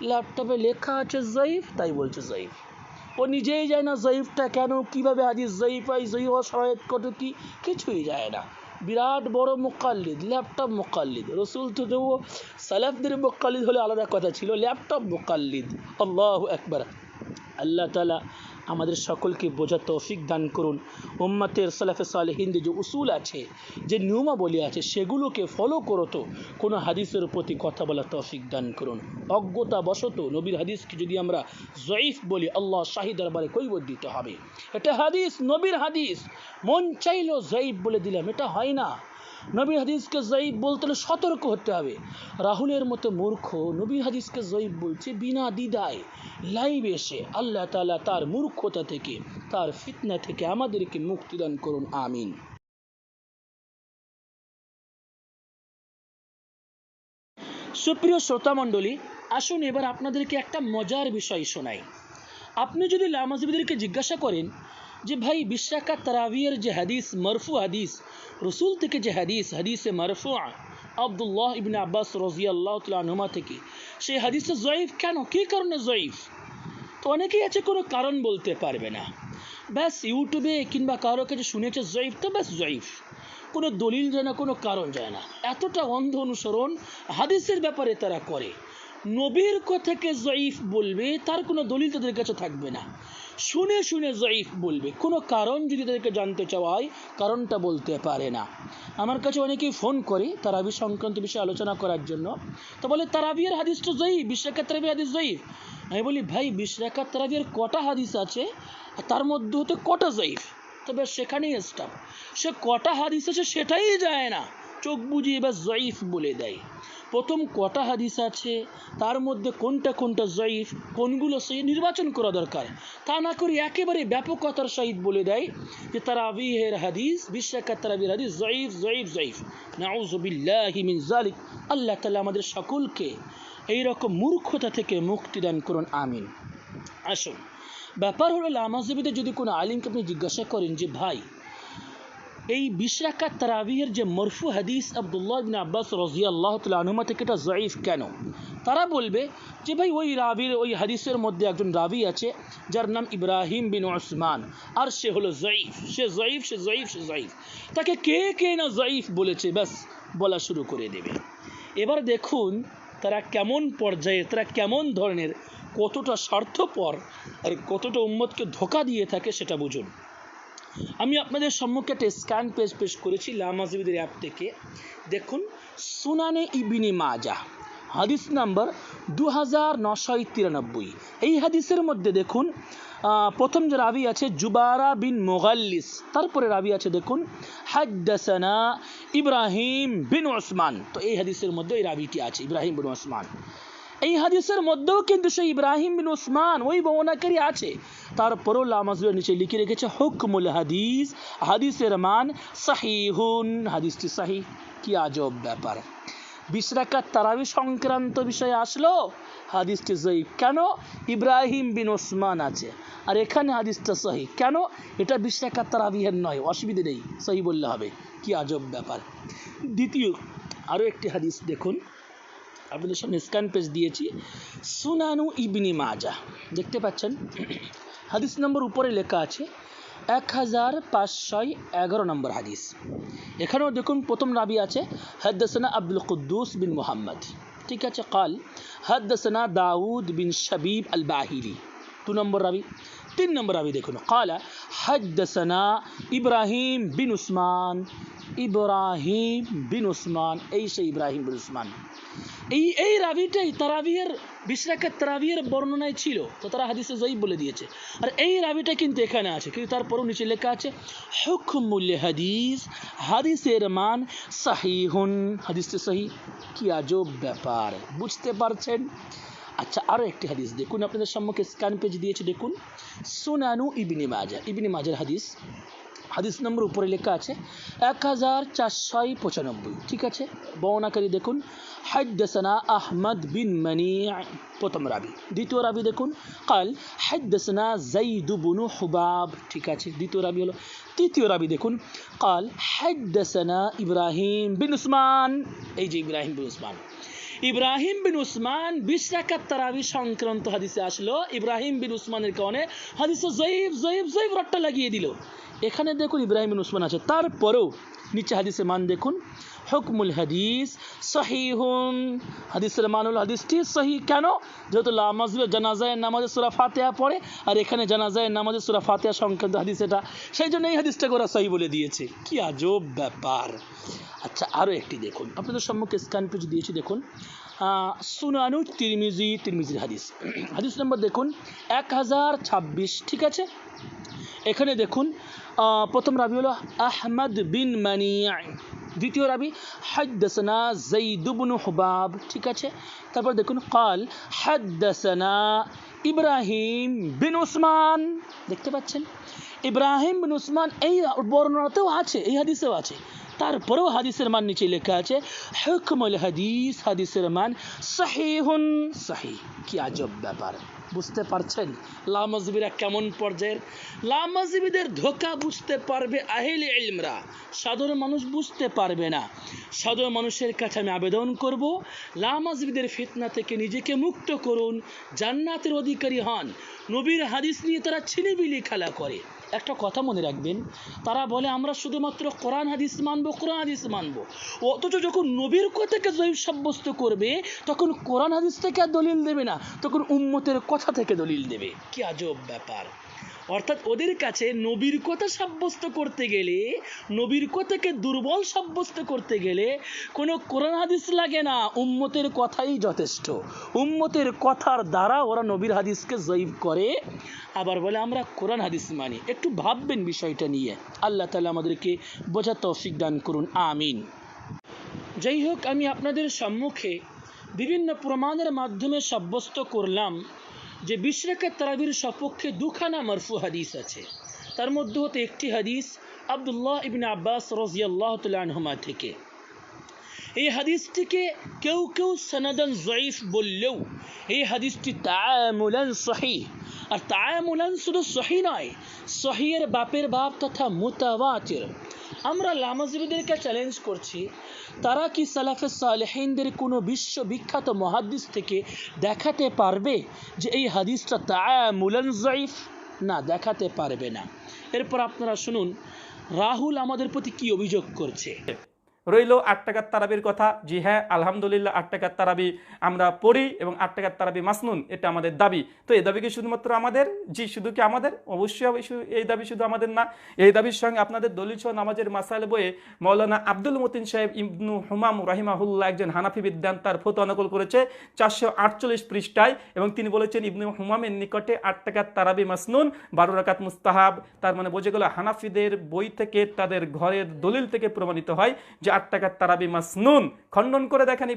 ল্যাপটপে লেখা আছে যায়ীফ, তাই বলছে যায়ীফ। ও নিজেই যায় না যায়ীফটা কেন, কিভাবে হাদিস যায়ীফ হয়, যায়ীফ শাওয়াহিদ কত কি, কিছুই যায় না। বিরাট বড় মুকাল্লিদ, ল্যাপটপ মুকাল্লিদ। রসুল তো সালাফদের মুকাল্লিদ হলে আলাদা কথা ছিল, ল্যাপটপ মুকাল্লিদ। আল্লাহু আকবার। আল্লাহ তাআলা আমাদের সকলকে বোঝার তৌফিক দান করুন। উম্মতের সালাফে সালেহিনদের যে উসুল আছে, যে নিয়মাবলী আছে, সেগুলোকে ফলো করতো কোনো হাদিসের প্রতি কথা বলার তৌফিক দান করুন। অজ্ঞতা বশত নবীর হাদিসকে যদি আমরা যায়ীফ বলি, আল্লাহ শাহী দরবারে কৈফিয়ত দিতে হবে। এটা হাদিস, নবীর হাদিস, মন চাইলো যায়ীফ বলে দিলাম, এটা হয় না। নবীর হাদিসকে যায়ীফ বলতে হলে সতর্ক হতে হবে। রাহুলের মতো মূর্খ নবীর হাদিসকে যায়ীফ বলছে বিনা দ্বিধায় লাইভ এসে। আল্লাহ তাআলা তার মূর্খতা থেকে, তার ফিতনা থেকে আমাদেরকে মুক্তি দান করুন, আমিন। সুপ্রিয় শ্রোতা মণ্ডলী, আসুন এবার আপনাদেরকে একটা মজার বিষয় শোনাই। আপনি যদি লামাজবিদেরকে জিজ্ঞাসা করেন যে ভাই 20 রাকাত তারাবির যে হাদিস, মারফু হাদিস, রসুল থেকে যে হাদিস, হাদিসে মারফু আব্দুল্লাহ ইবনে আব্বাস রাদিয়াল্লাহু তাআলা আনহুমা থেকে, সেই হাদিসটা যায়ীফ কেন, কী কারণে যায়ীফ? তো অনেকেই আছে কোনো কারণ বলতে পারবে না, ব্যাস ইউটিউবে কিংবা কারো কাছে শুনেছে যায়ীফ, তো ব্যাস যায়ীফ, কোনো দলিল যায় না, কোনো কারণ যায় না। এতটা অন্ধ অনুসরণ হাদিসের ব্যাপারে তারা করে। নবীর কথাকে যায়ীফ বলবে, তার কোনো দলিল তাদের কাছে থাকবে না, শুনে শুনে যায়ীফ বলবে। কোনো কারণ যদি তাদেরকে জানতে চাওয়া হয়, কারণটা বলতে পারে না। আমার কাছে অনেকেই ফোন করে তারাবি সংক্রান্ত বিষয়ে আলোচনা করার জন্য, তো বলে তারাবির হাদিস তো যায়ীফ, 20 রাকাত তারাবির হাদিস যায়ীফ। আমি বলি ভাই 20 রাকাত তারাবির কটা হাদিস আছে, তার মধ্যে হতে কটা যায়ীফ? তবে সেখানেই স্টপ, সে কটা হাদিস আছে সেটাই যায় না, চোখ বুঝিয়ে এবার যায়ীফ বলে দেয়। প্রথম কটা হাদিস আছে, তার মধ্যে কোনটা কোনটা যায়ীফ, কোনগুলো সেই নির্বাচন করা দরকার। তা না করে একেবারে ব্যাপকতার সহিত বলে দেয় যে তারাবিহের হাদিস, 20 রাকাত তারাবির হাদিস যায়ীফ যায়ীফ যায়ীফ। নাউযু বিল্লাহি মিন যালিক। আল্লাহ তাআলা আমাদের সকলকে এইরকম মূর্খতা থেকে মুক্তি দান করুন, আমিন। আসুন, ব্যাপার হলো লামাজবিদের যদি কোনো আলিমকে আপনি জিজ্ঞাসা করেন যে ভাই এই 20 রাকাত তারাবিহের যে মারফু হাদিস আব্দুল্লাহ ইবনে আব্বাস রাদিয়াল্লাহু তাআলা আনহুমা থেকে, এটা যায়ীফ কেন? তারা বলবে যে ভাই ওই রাবির, ওই হাদিসের মধ্যে একজন রাবি আছে যার নাম ইব্রাহিম বিন উসমান, আর সে হলো যায়ীফ, সে যায়ীফ, সে যায়ীফ, সে যায়ীফ। তাকে কে কে না যায়ীফ বলেছে, ব্যাস বলা শুরু করে দেবে। এবার দেখুন তারা কেমন পর্যায়ে, তারা কেমন ধরনের, কতটা স্বার্থপর আর কতটা উম্মতকে ধোঁকা দিয়ে থাকে সেটা বুঝুন। আমি আপনাদের সম্মুখে একটা স্ক্যান পেজ পেশ করেছি লামাজবিদের অ্যাপ থেকে। দেখুন, সুনানে ইবনে মাজাহ হাদিস নাম্বার 2993। এই হাদিসের মধ্যে দেখুন প্রথম যে রাবি আছে জুবারা বিন মুগাল্লিস, তারপরে রাবি আছে দেখুন হাদ্দাসানা ইব্রাহিম বিন ওসমান। তো এই হাদিসের মধ্যে এই রাবিটি আছে ইব্রাহিম বিন ওসমান। এই হাদিসের মধ্যেও কিন্তু সেই ইব্রাহিম বিন ওসমান ওই বর্ণনাকারী আছে। তারপরেও লামাজের নিচে লিখে রেখেছে হুকমুল হাদিস, হাদিসের মান সাহিহুন, হাদিসটি সহিহ। কি আজব ব্যাপার! 20 রাকাত তারাবি সংক্রান্ত বিষয়ে আসলো, হাদিসটি সহিহ। কেন? ইব্রাহিম বিন ওসমান আছে, আর এখানে হাদিসটা সহিহ। কেন? এটা 20 রাকাত তারাবিহের নয়, অসুবিধে নেই, সহিহ বললে হবে। কি আজব ব্যাপার! দ্বিতীয় আরও একটি হাদিস দেখুন, আপনাদের সামনে স্ক্যান পেজ দিয়েছি, সুনানু ইবনে মাজাহ, দেখতে পাচ্ছেন হাদিস নম্বর উপরে লেখা আছে 1511 নম্বর হাদিস। এখানেও দেখুন প্রথম রাবি আছে হাদ্দাসানা আব্দুল কুদ্দুস বিন মুহাম্মদ, ঠিক আছে। কাল হাদ্দাসানা দাউদ বিন শাবিব আল বাহিলি, 2 নম্বর রাবি। 3 নম্বর রাবি দেখুন কালা হাদ্দাসানা ইব্রাহিম বিন উসমান, ইব্রাহিম বিন উসমান, এই সেই ইব্রাহিম বিন উসমান। এই রাবিটাই তারাবিহের 20 রাকাত তারাবিহের বর্ণনায় ছিল, তো তারা হাদিসে জয়ীফ বলে দিয়েছে। আর এই রাবিটা কিন্তু এখানে আছে, কিন্তু তারপরও নিচে লেখা আছে হুকমুল হাদিস, হাদিসের মান সাহিহুন, হাদিসটি সহিহ। কি আজব ব্যাপার! বুঝতে পারছেন? আচ্ছা, আরও একটি হাদিস দেখুন, আপনাদের সম্মুখে স্ক্যান পেজ দিয়েছে, দেখুন সুনানু ইবনে মাজাহ, ইবনে মাজাহর হাদিস, হাদিস নম্বর উপরে লেখা আছে 1495, ঠিক আছে। বর্ণনাকারী দেখুন হাদ্দাসানা আহমদ বিন মানি, প্রথম রাবি। দ্বিতীয় রাবি দেখুন কাল হাদ্দাসানা যায়েদ বিন হুবাব, ঠিক আছে, দ্বিতীয় রাবি হলো। তৃতীয় রাবি দেখুন কাল হাদ্দাসানা ইব্রাহিম বিন উসমান, এই যে ইব্রাহিম বিন উসমান। ইব্রাহিম বিন উসমান 20 রাকাত তারাবি সংক্রান্ত হাদিসে আসলো, ইব্রাহিম বিন উসমানের কারণে হাদিসে জয়ীফ জয়ীফ জয়ীফ রট্টা লাগিয়ে দিল। এখানে দেখুন ইব্রাহিম বিন উসমান আছে, তারপরেও নিচে হাদিসের মান দেখুন হুকমুল হাদিস সহিহুন, হাদিসের মান হলো হাদিসটি সহিহ। কেন? যেহেতু লামাজের জানাজায়ের নামাজে সূরা ফাতিহা পড়ে, আর এখানে জানাজায়ের নামাজে সূরা ফাতিহা সংক্রান্ত হাদিস এটা, সেই জন্য এই হাদিসটাকে ওরা সহিহ বলে দিয়েছে। কি আজব ব্যাপার! আচ্ছা, আরও একটি দেখুন, আপনাদের সম্মুখে স্ক্যান পেজ দিয়েছি, দেখুন সুনানু তিরমিজি, তিরমিজির হাদিস, হাদিস নম্বর দেখুন 1026, ঠিক আছে। এখানে দেখুন প্রথম রাবি হলো আহমদ বিন মানি, দ্বিতীয় রাবি হাদ্দাসানা যায়েদ বিন হুবাব, ঠিক আছে। তারপর দেখুন কাল হাদ্দাসানা ইব্রাহিম বিন উসমান, দেখতে পাচ্ছেন ইব্রাহিম বিন উসমান এই বর্ণনাতেও আছে, এই হাদিসেও আছে। তারপরেও হাদিসের মান নিচে লেখা আছে হুকমুল হাদিস, হাদিসের মান সাহিহুন, সহিহ। কি আজব ব্যাপার! বুঝতে পারছেন লামাজবিরা কেমন পর্যায়ের? লামাজবিদের ধোঁকা বুঝতে পারবে আহলে ইলমরা, সাধারণ মানুষ বুঝতে পারবে না। সাধারণ মানুষের কাছে আমি আবেদন করব, লামাজবিদের ফিতনা থেকে নিজেকে মুক্ত করুন, জান্নাতের অধিকারী হন। নবীর হাদিস নিয়ে তারা ছিনিবিলি খেলা করে। একটা কথা মনে রাখবেন, তারা বলে আমরা শুধুমাত্র কোরআন হাদিস মানবো, কোরআন হাদিস মানবো, অথচ যখন নবীর কথাকে জয়ীফ সাব্যস্ত করবে তখন কোরআন হাদিস থেকে আর দলিল দেবে না, তখন উম্মতের কথা থেকে দলিল দেবে। কি আজব ব্যাপার! অর্থাৎ ওদের কাছে নবীর কথা সাব্যস্ত করতে গেলে, নবীর কথাকে দুর্বল সাব্যস্ত করতে গেলে কোনো কোরআন হাদিস লাগে না, উম্মতের কথাই যথেষ্ট। উম্মতের কথার দ্বারা ওরা নবীর হাদিসকে জয়ীফ করে, আবার বলে আমরা কোরআন হাদিস মানি। একটু ভাববেন বিষয়টা নিয়ে। আল্লাহ তাআলা আমাদেরকে বোঝার তৌফিক দান করুন, আমিন। যাই হোক, আমি আপনাদের সম্মুখে বিভিন্ন প্রমাণের মাধ্যমে সাব্যস্ত করলাম যে 20 রাকাত তারাবির সপক্ষে 2খানা মারফু হাদিস আছে। তার মধ্যে হতে একটি হাদিস আব্দুল্লাহ ইবনে আব্বাস রাদিয়াল্লাহু তাআলা আনহুমা থেকে। এই হাদিসটিকে কেউ কেউ সনদান জয়ীফ বললেও এই হাদিসটি তাআমুলান সহিহ। আর তাআমুলান শুধু সহিহ নয়, সহিহের বাপের বাপ তথা মুতাওয়াতির। আমরা লামাজবিদেরকে চ্যালেঞ্জ করছি, তারা কি সালাফে সালেহিনদের কোনো বিশ্ববিখ্যাত মুহাদ্দিস থেকে দেখাতে পারবে যে এই হাদিসটা তাআমুলান জয়ীফ? না, দেখাতে পারবে না। এরপর আপনারা শুনুন রাহুল আমাদের প্রতি কি অভিযোগ করছে। রইল 8 টাকার তারাবির কথা। জি হ্যাঁ, আলহামদুলিল্লাহ 8 টাকার তারাবি আমরা পড়ি এবং 8 টাকার তারাবি মাসনুন, এটা আমাদের দাবি। তো এই দাবি কি শুধুমাত্র আমাদের? জি, শুধু কি আমাদের? অবশ্যই এই দাবি শুধু আমাদের না। এই দাবির সঙ্গে আপনাদের দলিল সহ নামাজের মাসাইল বইয়ে মাওলানা আব্দুল মতিন সাহেব ইবনু হুমাম রাহিমাহুল্লাহ, একজন হানাফি বিদ্বান, তার ফতোয়া নকল করেছে 448 পৃষ্ঠায়, এবং তিনি বলেছেন ইবনু হুমামের নিকটে 8 টাকার তারাবি মাসনুন, 12 রাকাত মুস্তাহাব। তার মানে বোঝা গেল হানাফিদের বই থেকে, তাদের ঘরের দলিল থেকে প্রমাণিত হয় যে 8 টাকার তারাবি মাসনুন। খণ্ডন করে দেখেন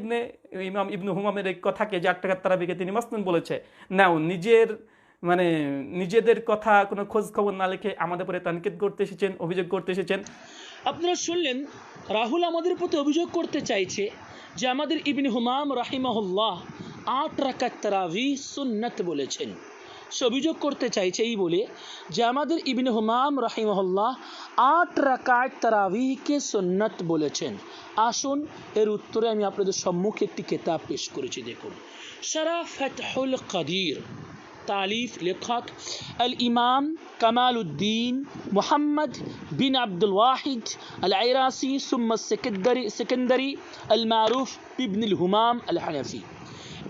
ইমাম ইবনু হুমামের এই কথাকে, যে 8 টাকার তারাবিকে তিনি মাসনুন বলেছে। নাও নিজেদের কথা কোনো খোঁজ খবর না লিখে আমাদের উপরে তানকিদ করতে এসেছেন, অভিযোগ করতে এসেছেন। আপনারা শুনলেন, রাহুল আমাদের প্রতি অভিযোগ করতে চাইছে যে আমাদের ইবনে হুমাম রাহিমাহুল্লাহ 8 রাকাত তারাবি সুন্নাত বলেছেন। সে অভিযোগ করতে চাইছে এই বলে যে আমাদের ইবনে হুমাম রাহিমাহুল্লাহ 8 রাকাত তারাবিকে সুন্নাত বলেছেন। আসুন এর উত্তরে আমি আপনাদের সম্মুখে একটি কিতাব পেশ করেছি, দেখুন। শারা ফাতহুল কাদির, तालीफ लेखक अल इमाम कमालुद्दीन मोहम्मद बिन अब्दुल वाहिद अल आयरासी सुम्मा सिकंदरी अल मारूफ इब्न अल हुमाम अल हनफी।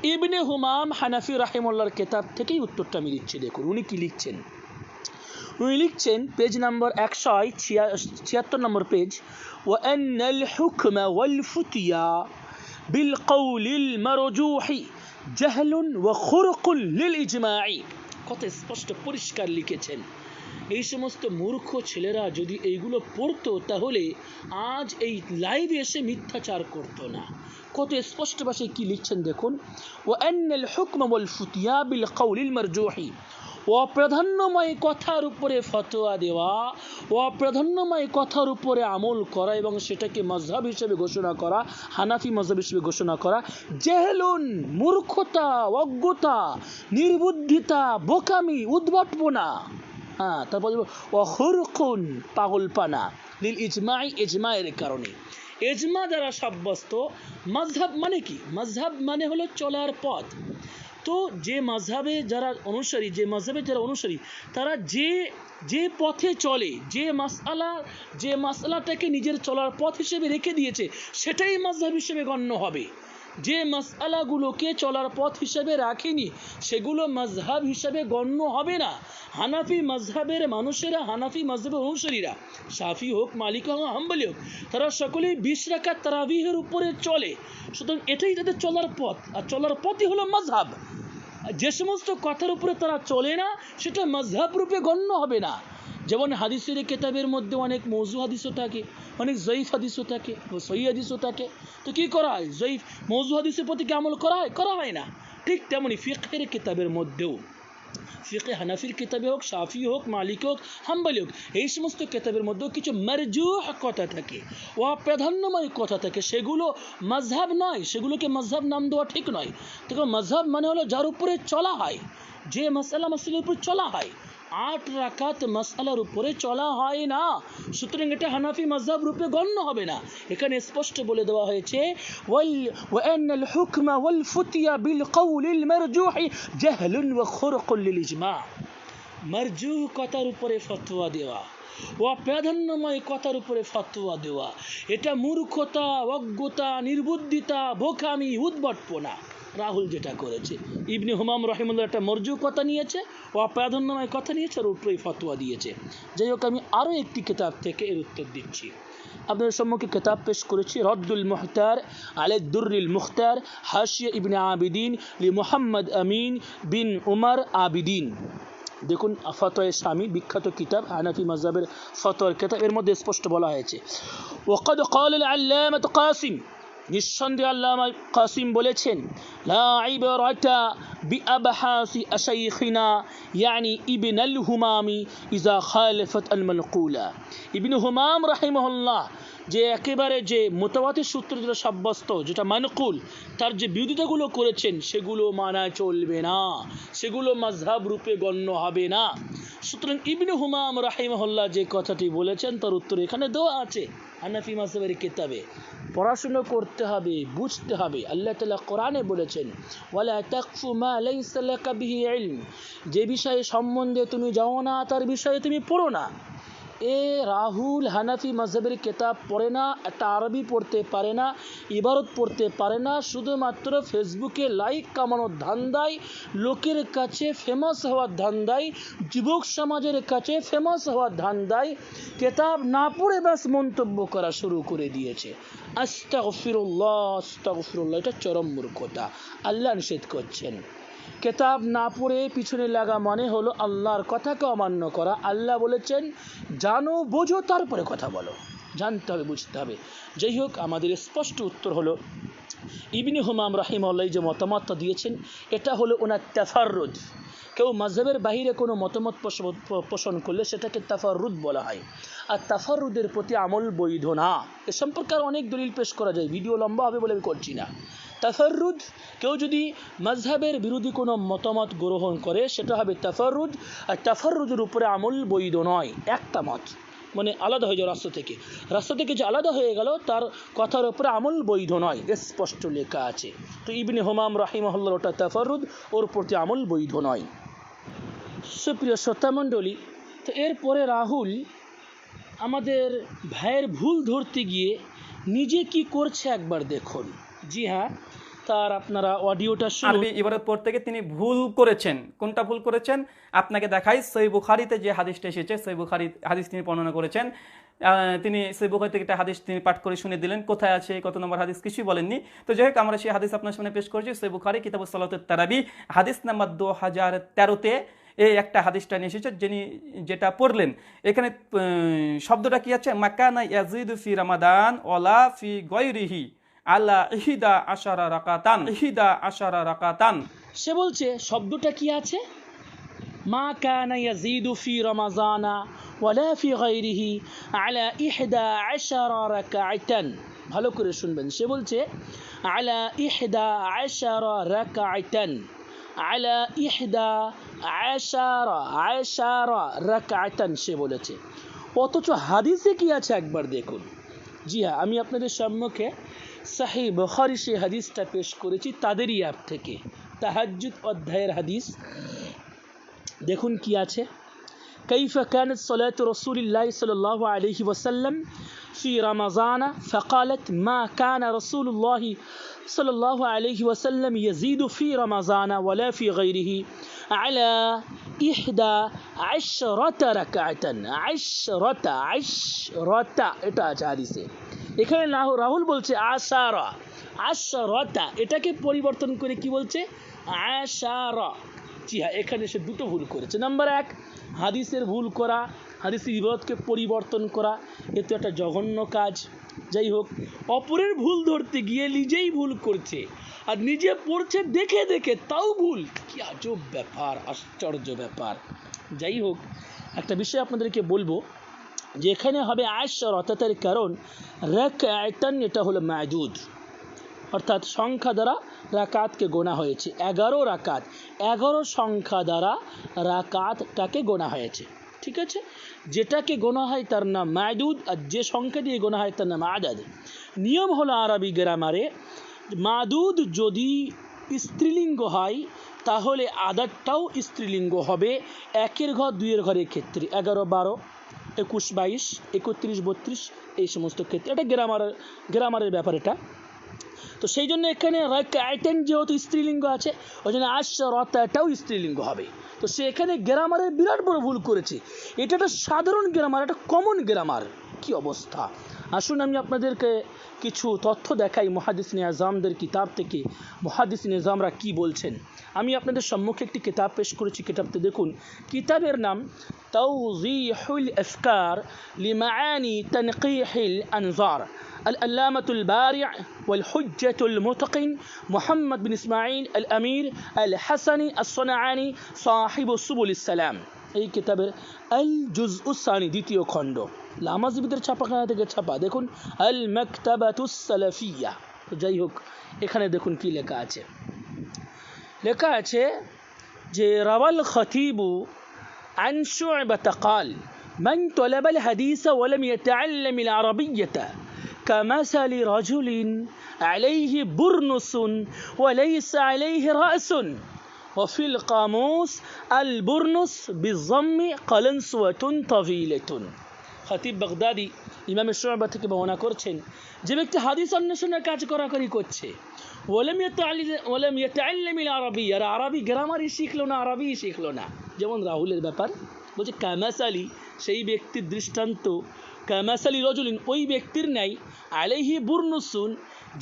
इब्ने हुमाम हनफी रहिमहुल्लाहर किताब থেকেই উত্তরটা আমি দিচ্ছি। দেখুন উনি কি লিখছেন। উনি লিখছেন পেজ নাম্বার 176 নম্বর পেজ, وأن الحكم والفتيا بالقول المرجوح জাহল ওয়া খুরকুল লিল ইজমাই। কত স্পষ্ট পরিষ্কার লিখেছেন। এই সমস্ত মূর্খ ছেলেরা যদি এইগুলো পড়তো তাহলে আজ এই লাইভে এসে মিথ্যাচার করতো না। কত স্পষ্ট ভাষায় কি লিখছেন দেখুন। ওয়া আন্নাল হুকম ওয়াল ফুতিয়া বিল কওলিল মারজুহি, অপ্রাধান্যময় কথার উপরে ফতোয়া দেওয়া, অপ্রাধান্যময় কথার উপরে আমল করা এবং সেটাকে মাযহাব হিসেবে ঘোষণা করা, হানাফি মাযহাব হিসেবে ঘোষণা করা, জেহলুন মূর্খতা, অজ্ঞতা, নির্বুদ্ধিতা, বোকামি, উদ্ভটপনা। হ্যাঁ, তারপর খুরকুন পাগলপানা, লিল ইজমাই, ইজমায়ের কারণে। ইজমা দ্বারা সাব্যস্ত। মাযহাব মানে কি? মাযহাব মানে হলো চলার পথ। তো যে মাযহাবে যারা অনুসারী তারা যে পথে চলে, যে মাসআলাটাকে নিজের চলার পথ হিসেবে রেখে দিয়েছে সেটাই মাযহাব হিসেবে গণ্য হবে। যে মাসআলাগুলোকে চলার পথ হিসেবে রাখেনি সেগুলো মাযহাব হিসেবে গণ্য হবে না। হানাফি মাযহাবের মানুষেরা, হানাফি মাযহাবের অনুসারীরা, শাফি হোক, মালিক হোক, হাম্বলি হোক, তারা সকলেই 20 রাকাত তারাবিহের উপরে চলে। সুতরাং এটাই তাদের চলার পথ, আর চলার পথই হলো মাযহাব। যে সমস্ত কথার উপরে তারা চলে না সেটা মাযহাব রূপে গণ্য হবে না। যেমন হাদিসের কিতাবের মধ্যে অনেক মৌজু হাদিসও থাকে, অনেক জয়ীফ হাদিসও থাকে, সহিহ হাদিসও থাকে। তো কি করা হয়? জয়ীফ মৌজু হাদিসের প্রতি কি আমল করা হয় না? ঠিক তেমনি ফিকহের কিতাবের মধ্যেও, ফিকহে হানাফির কিতাবে হোক, শাফি হোক, মালিক হোক, হাম্বলি হোক, এই সমস্ত কিতাবের মধ্যেও কিছু মারজুহ কথা থাকে, অপ্রাধান্যময় কথা থাকে। সেগুলো মাযহাব নয়, সেগুলোকে মাযহাব নাম দেওয়া ঠিক নয়। দেখো, মাযহাব মানে হলো যার উপরে চলা হয়, যে মাসআলার উপরে চলা হয়। 8 রাকাত মাসআলার উপরে চলা হয় না, সুতরাং এটা হানাফি মাযহাব রূপে গণ্য হবে না। এখানে স্পষ্ট বলে দেওয়া হয়েছে ওয়া আন্নাল হুকমা ওয়াল ফুতিয়া বিল কওলিল মারজুহি জাহলুন ওয়া খুরকুল লিল ইজমা। মারজুহ কথার উপরে ফতোয়া দেওয়া, অপ্রাধান্যময় কথার উপরে ফতোয়া দেওয়া, এটা মূর্খতা, অজ্ঞতা, নির্বুদ্ধিতা, বোকামি, উদ্ভটপনা। রাহুল যেটা করেছে, ইবনে হুমাম রাহিমাহুল্লাহ একটা মরজু কথা নিয়েছে, অপ্রাধান্যময় কথা নিয়েছে, আর উপরেই ফতোয়া দিয়েছে। যাই হোক, আমি আরও একটি কিতাব থেকে এর উত্তর দিচ্ছি। আপনাদের সম্মুখে কিতাব পেশ করেছি, রদ্দুল মুহতার আলা দুররিল মুখতার, হাশিয়া ইবনে আবিদিন লি মুহাম্মদ আমিন বিন উমর আবিদিন। দেখুন, ফতোয়া শামি, বিখ্যাত কিতাব, হানাফি মাযহাবের ফতোয়ার কিতাব। এর মধ্যে স্পষ্ট বলা হয়েছে, ওয়াকাদ ক্বাল আল আল্লামা কাসিম, নিঃসন্দেহে আল্লামা কাসিম বলেছেন, লা ইবরাতা বিআবহাসি আশাইখিনা ইয়ানি ইবনুল হুমামি ইজা খালাফাত আল মানকুলা। ইবনে হুমাম রাহিমাহুল্লাহ যে একেবারে যে মুতাওয়াতির সূত্র যেটা সাব্যস্ত, যেটা মানকুল, তার যে বিরোধিতাগুলো করেছেন সেগুলো মানা চলবে না, সেগুলো মাযহাব রূপে গণ্য হবে না। সুতরাং ইবনে হুমাম রাহিমাহুল্লাহ যে কথাটি বলেছেন তার উত্তর এখানে দেওয়া আছে হানাফি মাযহাবের কিতাবে। পড়াশোনা করতে হবে, বুঝতে হবে। আল্লাহ তাআলা কোরআনে বলেছেন, ওয়ালা তাকফু মা লাইসা লাকা বিহি ইলম, যে বিষয়ে সম্বন্ধে তুমি জানো না তার বিষয়ে তুমি পড়ো না। এ রাহুল হানাফি মাযহাবের কিতাব পড়ে না, একটা আরবি পড়তে পারে না, ইবারত পড়তে পারে না, শুধুমাত্র ফেসবুকে লাইক কামানোর ধান্দায়, লোকের কাছে ফেমাস হওয়ার ধান্দায়, যুবক সমাজের কাছে ফেমাস হওয়ার ধান্দায় কিতাব না পড়ে ব্যাস মন্তব্য করা শুরু করে দিয়েছে। আস্তাগফিরুল্লাহ আস্তাগফিরুল্লাহ, এটা চরম মূর্খতা। আল্লাহ নিষেধ করছেন। কেতাব না পড়ে পিছনে লাগা মানে হলো আল্লাহর কথাকে অমান্য করা। আল্লাহ বলেছেন জানো বোঝো তারপরে কথা বলো, জানতে হবে বুঝতে হবে। যাই হোক, আমাদের স্পষ্ট উত্তর হলো ইবনে হুমাম রাহিমাহুল্লাহ যে মতামতটা দিয়েছেন এটা হলো ওনার তাফাররুদ। কেউ মাযহাবের বাইরে কোনো মতামত পোষণ করলে সেটাকে তাফাররুদ বলা হয়, আর তাফাররুদের প্রতি আমল বৈধ না। এ সম্পর্কে আর অনেক দলিল পেশ করা যায়, ভিডিও লম্বা হবে বলে আমি করছি না। তাফাররুদ, কেউ যদি মাযহাবের বিরোধী কোনো মতামত গ্রহণ করে সেটা হবে তাফাররুদ, আর তাফাররুদের উপরে আমল বৈধ নয়। একটা মত মানে আলাদা হয়ে যাওয়া রাস্তা থেকে যে আলাদা হয়ে গেল তার কথার উপরে আমল বৈধ নয়, স্পষ্ট লেখা আছে। তো ইবনে হুমাম রাহিমাহুল্লাহ ওটা তাফাররুদ, ওর প্রতি আমল বৈধ নয়। সুপ্রিয় শ্রোতামণ্ডলী, তো এরপরে রাহুল আমাদের ভাইয়ের ভুল ধরতে গিয়ে নিজে কি করছে একবার দেখুন। জি হ্যাঁ, তার আপনারা অডিওটা শুনুন। আরবি ইবারত পড়তে গিয়ে তিনি ভুল করেছেন। কোনটা ভুল করেছেন আপনাকে দেখাই। সহিহ বুখারীতে যে হাদিসটা এসেছে, সহিহ বুখারী হাদিস তিনি বর্ণনা করেছেন। তিনি সহিহ বুখারী থেকে একটা হাদিস তিনি পাঠ করে শুনে দিলেন, কোথায় আছে কত নম্বর হাদিস কিছুই বলেননি। তো যাই হোক, আমরা সেই হাদিস আপনার সামনে পেশ করেছি। সহিহ বুখারী কিতাবুস সালাতুত তারাবি হাদিস নাম্বার 2013-তে এই একটা হাদিসটা নিয়ে এসেছে যেটা পড়লেন। এখানে শব্দটা কি আছে? মাকানা ইয়াজিদু ফি রমাদান ওয়ালা ফি গায়রিহি আলা ইহদা আশারা রাকাতান। সে বলছে শব্দটা কি আছে? মা কানা ইয়াজিদু ফি রমাজানা ওয়ালা ফি গায়রিহি আলা 11 রাকাতান। ভালো করে শুনবেন, সে বলছে আলা 11 রাকাতান, আলা 11 রাকাতান সে বলেছে, অথচ হাদিসে কি আছে একবার দেখুন। জি হ্যাঁ, আমি আপনাদের সম্মুখে সহিহ বুখারী সেই হাদিসটা পেশ করেছি তাদেরই অ্যাপ থেকে, তাহাজ্জুদ অধ্যায়ের হাদিস। দেখুন কি আছে। কাইফা কানাত সালাতু রাসূলিল্লাহ সাল্লাল্লাহু আলাইহি ওয়াসাল্লাম ফি রমাজান ফাকালাত মা কানা রাসূলুল্লাহ সাল্লাল্লাহু আলাইহি ওয়াসাল্লাম ইয়াজিদু ফি রমাজান ওয়ালা ফি গায়রিহি আলা 11 রাকাতান। 10 এটা আছে হাদিসে। এখানে রাহুল বলছে আশারা, এটাকে পরিবর্তন করে কি বলছে? আশারা। জি হ্যাঁ, এখানে সে দুটো ভুল করেছে। নাম্বার 1, হাদিসের ভুল করা, হাদিসের ইবারতকে পরিবর্তন করা, এ তো একটা জঘন্য কাজ। যাই হোক, অপরের ভুল ধরতে গিয়ে নিজেই ভুল করছে, আর নিজে পড়ছে দেখে দেখে তাও ভুল। কি আজব ব্যাপার, আশ্চর্য ব্যাপার। যাই হোক, একটা বিষয় আপনাদেরকে বলবো যে এখানে হবে আশারা, অর্থাৎ কারণ রাকাতান এটা হলো মাদুদ, অর্থাৎ সংখ্যা দ্বারা রাকাতকে গোনা হয়েছে। 11 রাকাত, 11 সংখ্যা দ্বারা রাকাতটাকে গোনা হয়েছে। ঠিক আছে, যেটাকে গোনা হয় তার নাম মাদুদ, আর যে সংখ্যা দিয়ে গোনা হয় তার নাম আদাদ। নিয়ম হলো আরবি গ্রামারে, মাদুদ যদি স্ত্রীলিঙ্গ হয় তাহলে আদাদটাও স্ত্রীলিঙ্গ হবে। 1-এর ঘর 2-এর ঘরের ক্ষেত্রে 11, 12, 21, 22, 31, 32 এই সমস্ত ক্ষেত্রে। এটা গ্রামারের ব্যাপার এটা। তো সেই জন্য এখানে রাকাতান যেহেতু স্ত্রীলিঙ্গ আছে, ওই জন্য আশরাটাও স্ত্রীলিঙ্গ হবে। তো সে এখানে গ্রামারের বিরাট বড় ভুল করেছে। এটা একটা সাধারণ গ্রামার, একটা কমন গ্রামার। কি অবস্থা! আসুন আমি আপনাদেরকে কিছু তথ্য দেখাই মুহাদ্দিসিনে আযমদের কিতাব থেকে। মুহাদ্দিসিনে আযমরা কি বলছেন আমি আপনাদের সম্মুখে একটি কিতাব পেশ করেছি। কিতাবতে দেখুন, কিতাবের নাম তাওযীহুল আফকার লিমাআনি তানকীহিল আনজার العلامة البارع والحجة المتقن محمد بن إسماعيل الأمير الحسني الصنعاني صاحب سبل السلام। এই কিতাবের আল জুজউ সানি, দ্বিতীয় খণ্ড, লামাজিবিদের ছাপাখানা থেকে ছাপা। দেখুন, আল মাকতাবাতুস সালাফিয়া। তো যাই হোক, এখানে দেখুন কি লেখা আছে। লেখা আছে যে রাওয়াল খতিবু আন শু'বাতা قال من طلب الحديث ولم يتعلم العربية كمثل رجل عليه برنس وليس عليه رأس وفي القاموس البرنس بالضم قلنسوة طويلة। খতিব বাগদাদি ইমাম শুআবা থেকে বর্ণনা করছেন, যে ব্যক্তি হাদিস অন্বেষণের কাজ করাকরি করছে, ওয়ালাম ইয়াতাআল্লামিল আরাবিয়্যা, আর আরবি গ্রামারই শিখলো না, আরবিই শিখলো না, যেমন রাহুলের ব্যাপার বলছে কামাসালি, সেই ব্যক্তির দৃষ্টান্ত কামাসালি রজুলিন, ওই ব্যক্তির নাই আলাইহি বুরনুসুন,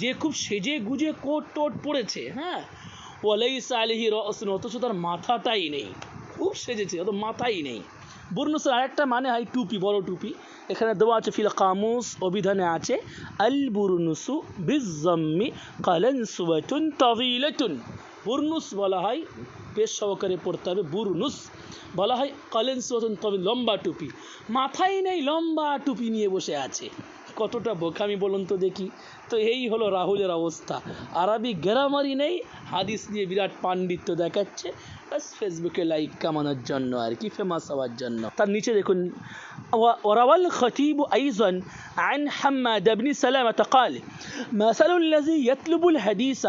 যে খুব সেজে গুজে কোট টোট পড়েছে, হ্যাঁ, ওয়ালাইসা আলাইহি রাসুন, অথচ তার মাথাটাই নেই, খুব সেজেছে অত মাথাই নেই। বুরনুসুন আরেকটা মানে হয় টুপি, বড় টুপি। এখানে দেওয়া আছে ফিল কামুস, অভিধানে আছে আল বুরনুসু বিজ্জাম্মি কালানসুওয়াতুন তাওয়িলাতুন। বুরনুস বলা হয় পেশ সহকারে পড়তে হবে, বুরনুস বলা হয় কালানসুওয়াতুন তাওয়িল, লম্বা টুপি। মাথাই নেই, লম্বা টুপি নিয়ে বসে আছে, কতটা বোকামি বলুন তো দেখি। তো এই হলো রাহুলের অবস্থা, আরবি গ্রামারই নেই, হাদিস নিয়ে বিরাট পাণ্ডিত্য দেখাচ্ছে, বাস ফেসবুকে লাইক কামানোর জন্য আর কি, ফেমাস হওয়ার জন্য। তার নিচে দেখুন ওয়ারাওয়াল খতিব আইজান আন হাম্মাদ ইবনে সালামা قال مثل الذي يطلب الحديث,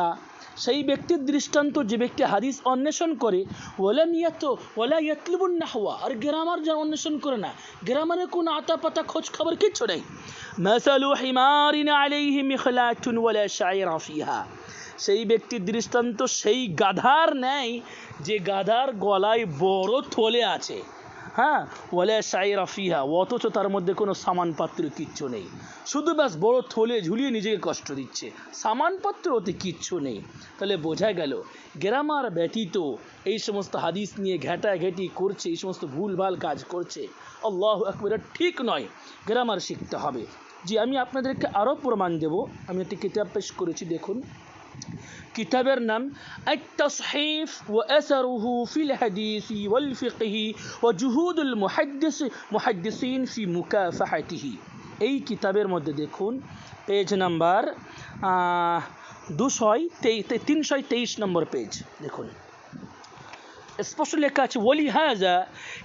সেই ব্যক্তির দৃষ্টান্ত যে ব্যক্তি হাদিস অন্বেষণ করে, ওয়ালা ইয়াতলুবুন নাহওয়া, আর গ্রামার যা অন্বেষণ করে না, গ্রামারের কোনো আতা পাতা খোঁজ খবর কিচ্ছু নেই। মাসালু হিমারিন আলাইহি মিখলাতুন ওয়ালা শাইরা ফিহা, সেই ব্যক্তির দৃষ্টান্ত সেই গাধার নেয় যে গাধার গলায় বড় থলে আছে, হ্যাঁ, ওয়ালা শাইরা ফিহা, অথচ তার মধ্যে কোনো সামানপত্র কিচ্ছু নেই, শুধু ব্যাস বড় থলে ঝুলিয়ে নিজেকে কষ্ট দিচ্ছে, সামানপত্র ওতে কিচ্ছু নেই। তাহলে বোঝা গেল গ্রামার ব্যতীত এই সমস্ত হাদিস নিয়ে ঘেটাঘেটি করছে, এই সমস্ত ভুলভাল কাজ করছে, আল্লাহু আকবার, ঠিক নয়, গ্রামার শিখতে হবে। জি, আমি আপনাদেরকে আরও প্রমাণ দেব। আমি একটি কিতাব পেশ করেছি, দেখুন, কিতাবের নাম আত-তাসহিফ ওয়া আসারুহু ফিল হাদিসি ওয়াল ফিকহি ওয়া জুহুদুল মুহাদ্দিসিন ফি মুকাফাহাতিহি। এই কিতাবের মধ্যে দেখুন পেজ নাম্বার 323 নম্বর পেজ, দেখুন স্পষ্ট লেখা আছে, ওয়ালিহাযা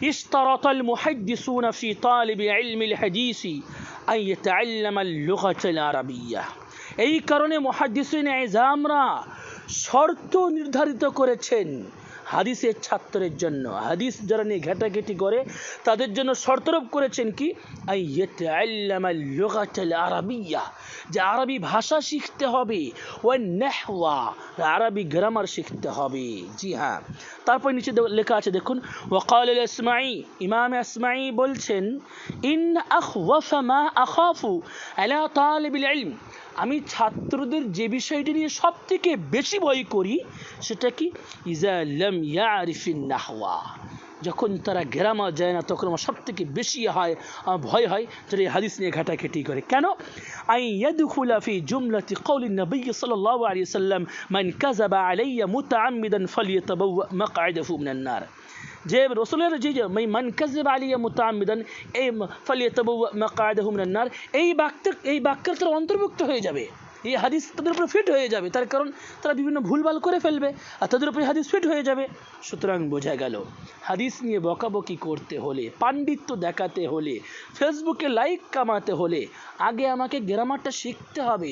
ইশতারাতাল মুহাদ্দিসুনা ফি তালিবি ইলমিল হাদিসি আন ইয়াতাআল্লামাল লুগাতাল আরাবিয়্যা। এই কারণে মুহাদ্দিসিন ইজামরা শর্ত নির্ধারিত করেছেন হাদিসের ছাত্রের জন্য, হাদিস যারা নিয়ে ঘেটাঘেটি করে তাদের জন্য শর্তরোপ করেছেন কি, আন ইয়াতাআল্লামাল লুগাতাল আরাবিয়্যা, যে আরবি ভাষা শিখতে হবে, ওয়া নাহওয়া, আরবি গ্রামার শিখতে হবে। জি হ্যাঁ, তারপর নিচে লেখা আছে দেখুন, ওয়াকাল আল-আসমাঈ, ইমাম আসমাঈ বলছেন, ইন আখওয়াফা মা আখাফু আলা তালিবিল ইলম, আমি ছাত্রদের যে বিষয়টি নিয়ে সব থেকে বেশি ভয় করি সেটা কি, ইজা লাম ইয়ারিফিন নাহওয়া, যখন তারা গ্রামার যায় না, তখন আমার সব থেকে বেশি ভয় হয় যারা এই হাদিস নিয়ে ঘাটাঘাটি করে। কেন, আই ইয়াদখুলা ফি জুমলাতি কওলিন নবী সাল্লাল্লাহু আলাইহি ওয়াসাল্লাম মান কাযাবা আলাইয়া মুতাআম্মিদান ফালইয়াতাবাওয়া মাকআদাহু মিনান নার, যে রাসূলের যে মান কাযাবা আলাইয়া মুতাআম্মিদান এই ফালইয়াতাবাওয়া মাকআদাহু মিনান নার, এই বাক্যের তারা অন্তর্ভুক্ত হয়ে যাবে, এই হাদিস তাদের উপরে ফিট হয়ে যাবে, তার কারণ তারা বিভিন্ন ভুলভাল করে ফেলবে আর তাদের উপরে হাদিস ফিট হয়ে যাবে। সুতরাং বোঝা গেল হাদিস নিয়ে বকাবকি করতে হলে, পাণ্ডিত্য দেখাতে হলে, ফেসবুকে লাইক কামাতে হলে আগে আমাকে গ্রামারটা শিখতে হবে।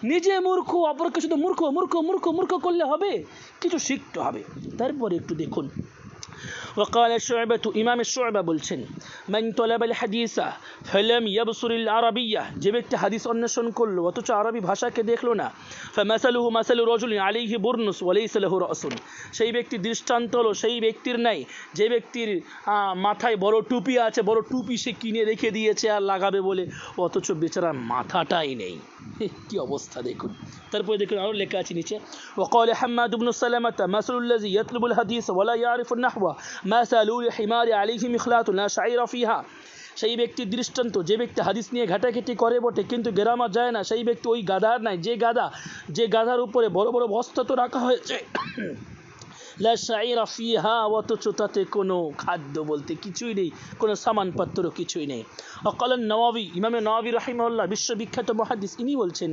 নিজে মূর্খ, অপরকে শুধু মূর্খ মূর্খ মূর্খ মূর্খ করলে হবে, কিছু শিখতে হবে। তারপরে একটু দেখুন, وقال شعبة, ইমাম শুআবা বলছেন, মান তালাবাল হাদিসা ফালাম ইয়াবসুরিল আরাবিয়্যা, যে ব্যক্তি হাদিস অন্বেষণ করলো অথচ আরবি ভাষাকে দেখলো না, ফামাসালুহু মাসালু রাজুলিন আলাইহি বুরনুস ওয়া লাইসা লাহু রাসুন, সেই ব্যক্তির দৃষ্টান্ত হলো সেই ব্যক্তির নাই যে ব্যক্তির মাথায় বড় টুপি আছে, বড় টুপি সে কিনে রেখে দিয়েছে আর লাগাবে বলে, অথচ বেচারার মাথাটাই নেই। কি অবস্থা দেখুন। তারপরে দেখুন আরও লেখা আছে নিচে, ওয়াকাল হাম্মাদ ইবনে সালামাতা মাসালুল্লাযী ইয়াতলুবুল হাদিস ওয়া লা ইয়ারিফুন নাহওয়া মাসালুল হিমারি আলাইহি মিখলাতুন লা শাইরা ফিহা, সেই ব্যক্তির দৃষ্টান্ত যে ব্যক্তি হাদিস নিয়ে ঘাটাঘাটি করে বটে কিন্তু গ্রামার যায় না, সেই ব্যক্তি ওই গাধার নাই যে গাধার উপরে বড় বড় বস্তা তো রাখা হয়েছে, লা শাইরা ফিহা, অথচ তাতে কোনো খাদ্য বলতে কিছুই নেই, কোনো সামানপত্র কিছুই নেই। ওয়াকাল নওয়াবী, ইমাম নওয়াবী রাহিমাহুল্লাহ বিশ্ববিখ্যাত মুহাদ্দিস, ইনি বলছেন,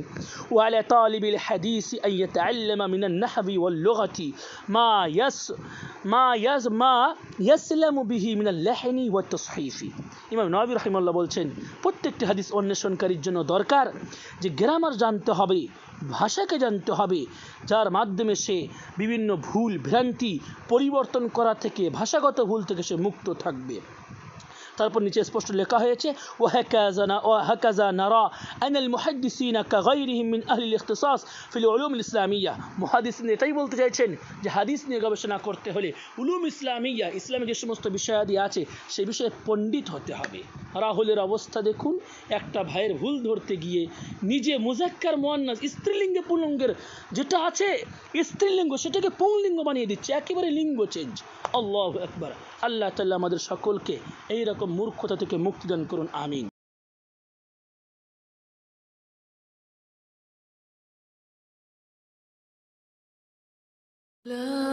ওয়া আলা তালিবিল হাদিস আন ইয়াতাআল্লামা মিনান নাহবি ওয়াল লুগাতি মা ইয়াসলামু বিহি মিনাল লাহনি ওয়াত তাসহিফি। ইমাম নওয়াবী রাহিমাহুল্লাহ বলছেন, প্রত্যেকটি হাদিস অন্বেষণকারীর জন্য দরকার যে গ্রামার জানতে হবে, ভাষাকে জানতে হবে, যার মাধ্যমে সে বিভিন্ন ভুল ভ্রান্তি পরিবর্তন করা থেকে, ভাষাগত ভুল থেকে সে মুক্ত থাকবে। তারপর নিচে স্পষ্ট লেখা হয়েছে ওয়াহাকাযা নারা আনাল মুহাদ্দিসিনা কাগাইরিহিম মিন আহলিল ইখতিসাস ফিল উলুমিল ইসলামিয়া। মুহাদ্দিসিন এটাই বলতে চাইছেন যে হাদিস নিয়ে গবেষণা করতে হলে উলুম ইসলামিয়া, ইসলামের যে সমস্ত বিষয়াদি আছে সেই বিষয়ে পণ্ডিত হতে হবে। রাহুলের অবস্থা দেখুন, একটা ভাইয়ের ভুল ধরতে গিয়ে নিজে মুজাক্কার মুয়ান্নাস স্ত্রীলিঙ্গে পুল্লিঙ্গের যেটা আছে স্ত্রীলিঙ্গ সেটাকে পুংলিঙ্গ বানিয়ে দিচ্ছে, একেবারে লিঙ্গ চেঞ্জ। আল্লাহু আকবার। আল্লাহ তাআলা আমাদের সকলকে এই রকম মূর্খতা থেকে মুক্তি দান করুন, আমিন। لا